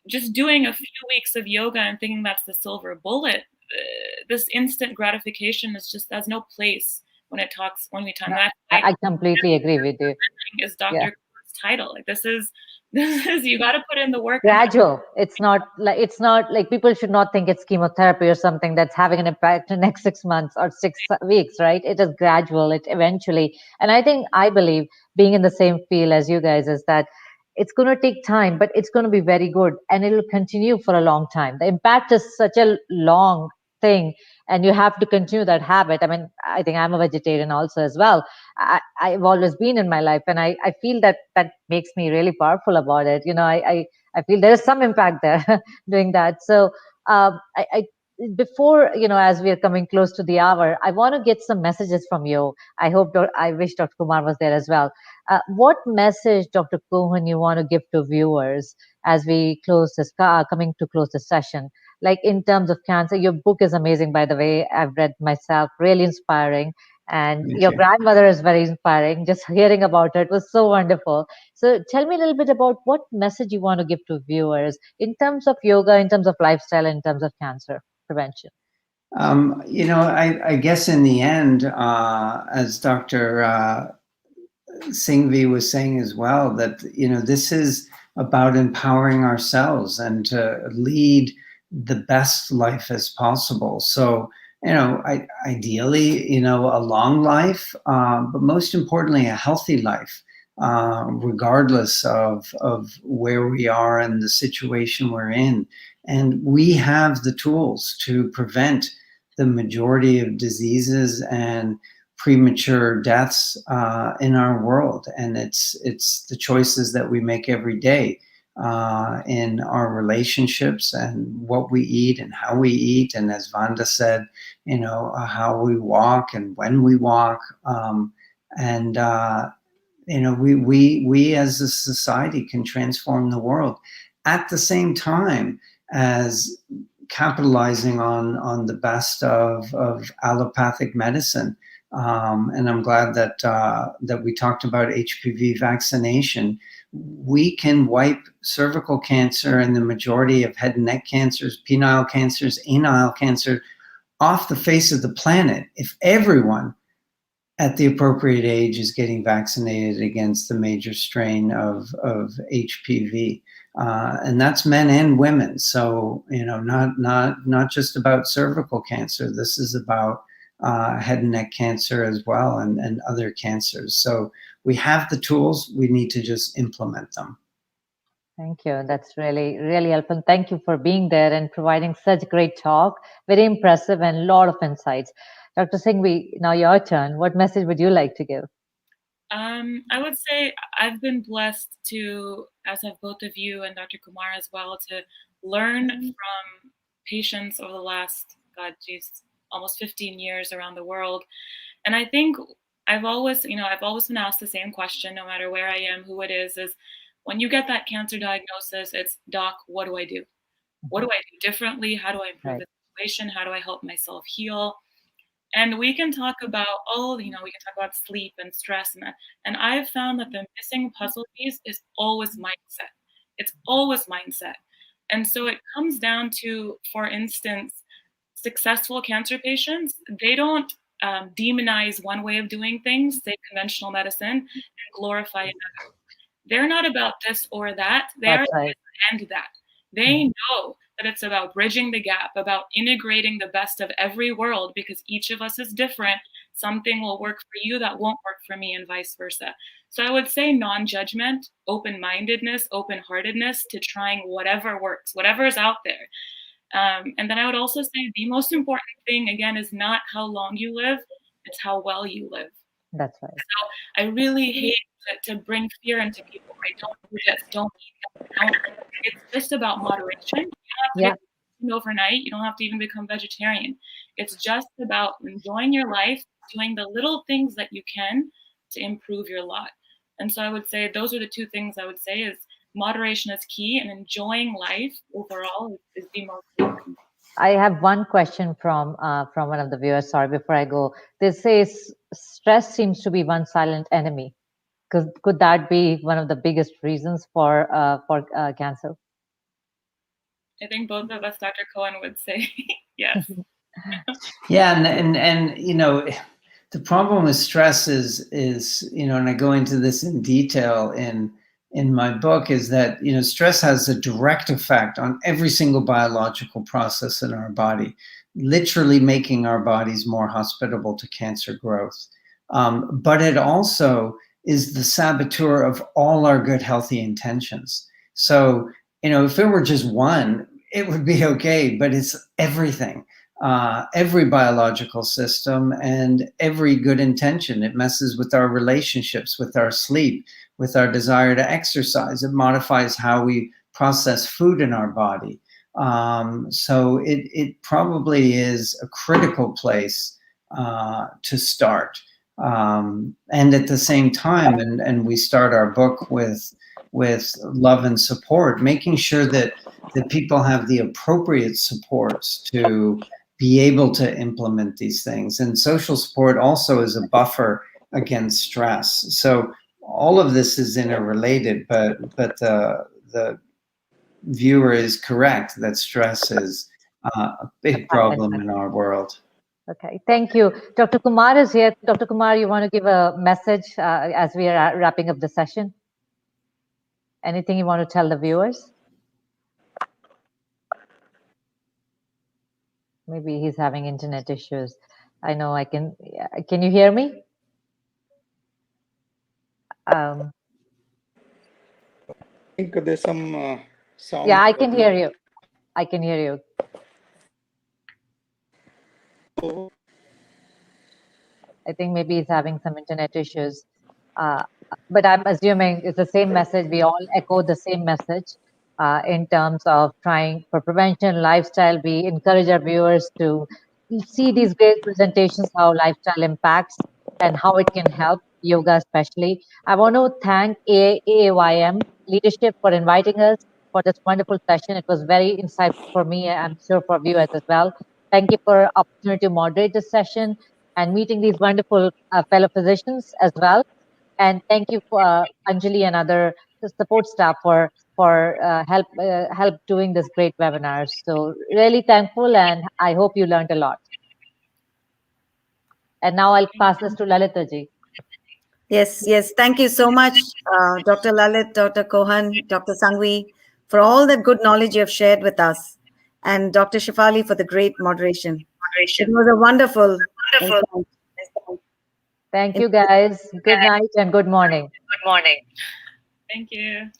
just doing a few weeks of yoga and thinking that's the silver bullet, this instant gratification has no place when we talk. I completely agree with you. Is Dr. title. Like this is you got to put in the work. Gradual. It's not like people should not think it's chemotherapy or something that's having an impact in the next 6 months or 6 weeks, right? It is gradual. It eventually, and I believe, being in the same field as you guys, is that it's going to take time, but it's going to be very good, and it'll continue for a long time. The impact is such a long thing, and you have to continue that habit. I mean, I think I'm a vegetarian also as well. I've always been in my life, and I feel that makes me really powerful about it. I feel there is some impact there doing that. So I before, as we are coming close to the hour, I want to get some messages from you. I wish Dr. Kumar was there as well. What message, Dr. Cohen, you want to give to viewers as we coming to close the session? Like in terms of cancer, your book is amazing, by the way. I've read myself, really inspiring. And your grandmother is very inspiring. Just hearing about her, it was so wonderful. So tell me a little bit about what message you want to give to viewers in terms of yoga, in terms of lifestyle, in terms of cancer prevention. I guess in the end, as Dr. Singhvi was saying as well, that, this is about empowering ourselves and to lead the best life as possible. So, ideally, a long life, but most importantly, a healthy life, regardless of where we are and the situation we're in. And we have the tools to prevent the majority of diseases and premature deaths in our world. And it's the choices that we make every day in our relationships and what we eat and how we eat. And as Vanda said, how we walk and when we walk. We as a society can transform the world at the same time as capitalizing on the best of allopathic medicine. And I'm glad that we talked about HPV vaccination. We can wipe cervical cancer and the majority of head and neck cancers, penile cancers, anal cancer off the face of the planet if everyone at the appropriate age is getting vaccinated against the major strain of HPV. And that's men and women. So, not just about cervical cancer. This is about head and neck cancer as well, and other cancers. So we have the tools, we need to just implement them. Thank you. That's really, really helpful. Thank you for being there and providing such great talk. Very impressive and a lot of insights. Dr. Singhvi, now your turn. What message would you like to give? I would say I've been blessed to, as have both of you and Dr. Kumar as well, to learn from patients over the last, almost 15 years around the world. And I think I've always been asked the same question, no matter where I am, who it is when you get that cancer diagnosis, it's, doc, what do I do? What do I do differently? How do I improve the situation? How do I help myself heal? And we can talk about we can talk about sleep and stress and that. And I've found that the missing puzzle piece is always mindset. It's always mindset. And so it comes down to, for instance, successful cancer patients, they don't demonize one way of doing things, say conventional medicine, and glorify another. They're not about this or that. They're That's right. and that. They know that it's about bridging the gap, about integrating the best of every world, because each of us is different. Something will work for you that won't work for me, and vice versa. So I would say non-judgment, open-mindedness, open-heartedness to trying whatever works, whatever is out there. And then I would also say the most important thing, again, is not how long you live, it's how well you live. That's right. So I really hate to bring fear into people, right? Don't do this, don't eat that, don't. It's just about moderation. You don't have to get overnight. You don't have to even become vegetarian. It's just about enjoying your life, doing the little things that you can to improve your lot. And so I would say those are the two things I would say is moderation is key, and enjoying life overall is the most important. I have one question from one of the viewers. Sorry, before I go, they say stress seems to be one silent enemy. Could that be one of the biggest reasons for cancer? I think both of us, Dr. Cohen, would say yes. Yeah, and you know, the problem with stress is you know, and I go into this in detail in my book, is that, you know, stress has a direct effect on every single biological process in our body, literally making our bodies more hospitable to cancer growth. But it also is the saboteur of all our good, healthy intentions. So, you know, if it were just one, it would be okay, but it's everything. Every biological system and every good intention. It messes with our relationships, with our sleep, with our desire to exercise. It modifies how we process food in our body. So it probably is a critical place to start. And at the same time, and we start our book with love and support, making sure that people have the appropriate supports to be able to implement these things. And social support also is a buffer against stress. So all of this is interrelated, but the viewer is correct that stress is a big problem in our world. Okay, thank you. Dr. Kumar is here. Dr. Kumar, you want to give a message as we are wrapping up the session? Anything you want to tell the viewers? Maybe he's having internet issues. I know I can. Can you hear me? I think there's some sound. Yeah, I can hear you. I can hear you. I think maybe he's having some internet issues. But I'm assuming it's the same message. We all echo the same message in terms of trying for prevention, lifestyle. We encourage our viewers to see these great presentations, how lifestyle impacts and how it can help yoga especially. I want to thank AAYM leadership for inviting us for this wonderful session. It was very insightful for me, I'm sure for viewers as well. Thank you for opportunity to moderate this session and meeting these wonderful fellow physicians as well. And thank you for Anjali and other support staff for help doing this great webinar. So really thankful, and I hope you learned a lot. And now I'll pass this to Lalita ji. Yes, yes. Thank you so much, Dr. Lalit, Dr. Kohan, Dr. Sangvi, for all that good knowledge you have shared with us, and Dr. Shefali for the great moderation. It was a wonderful. Thank you, guys. Good night and good morning. Good morning. Thank you.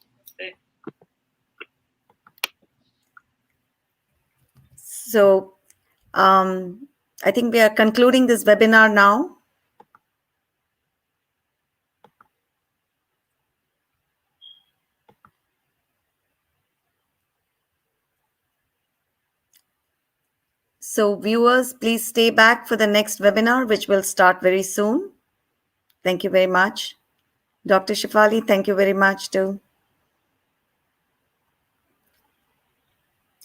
So I think we are concluding this webinar now. So viewers, please stay back for the next webinar, which will start very soon. Thank you very much. Dr. Shefali, thank you very much too.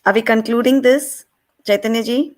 Are we concluding this, Chaitanya ji?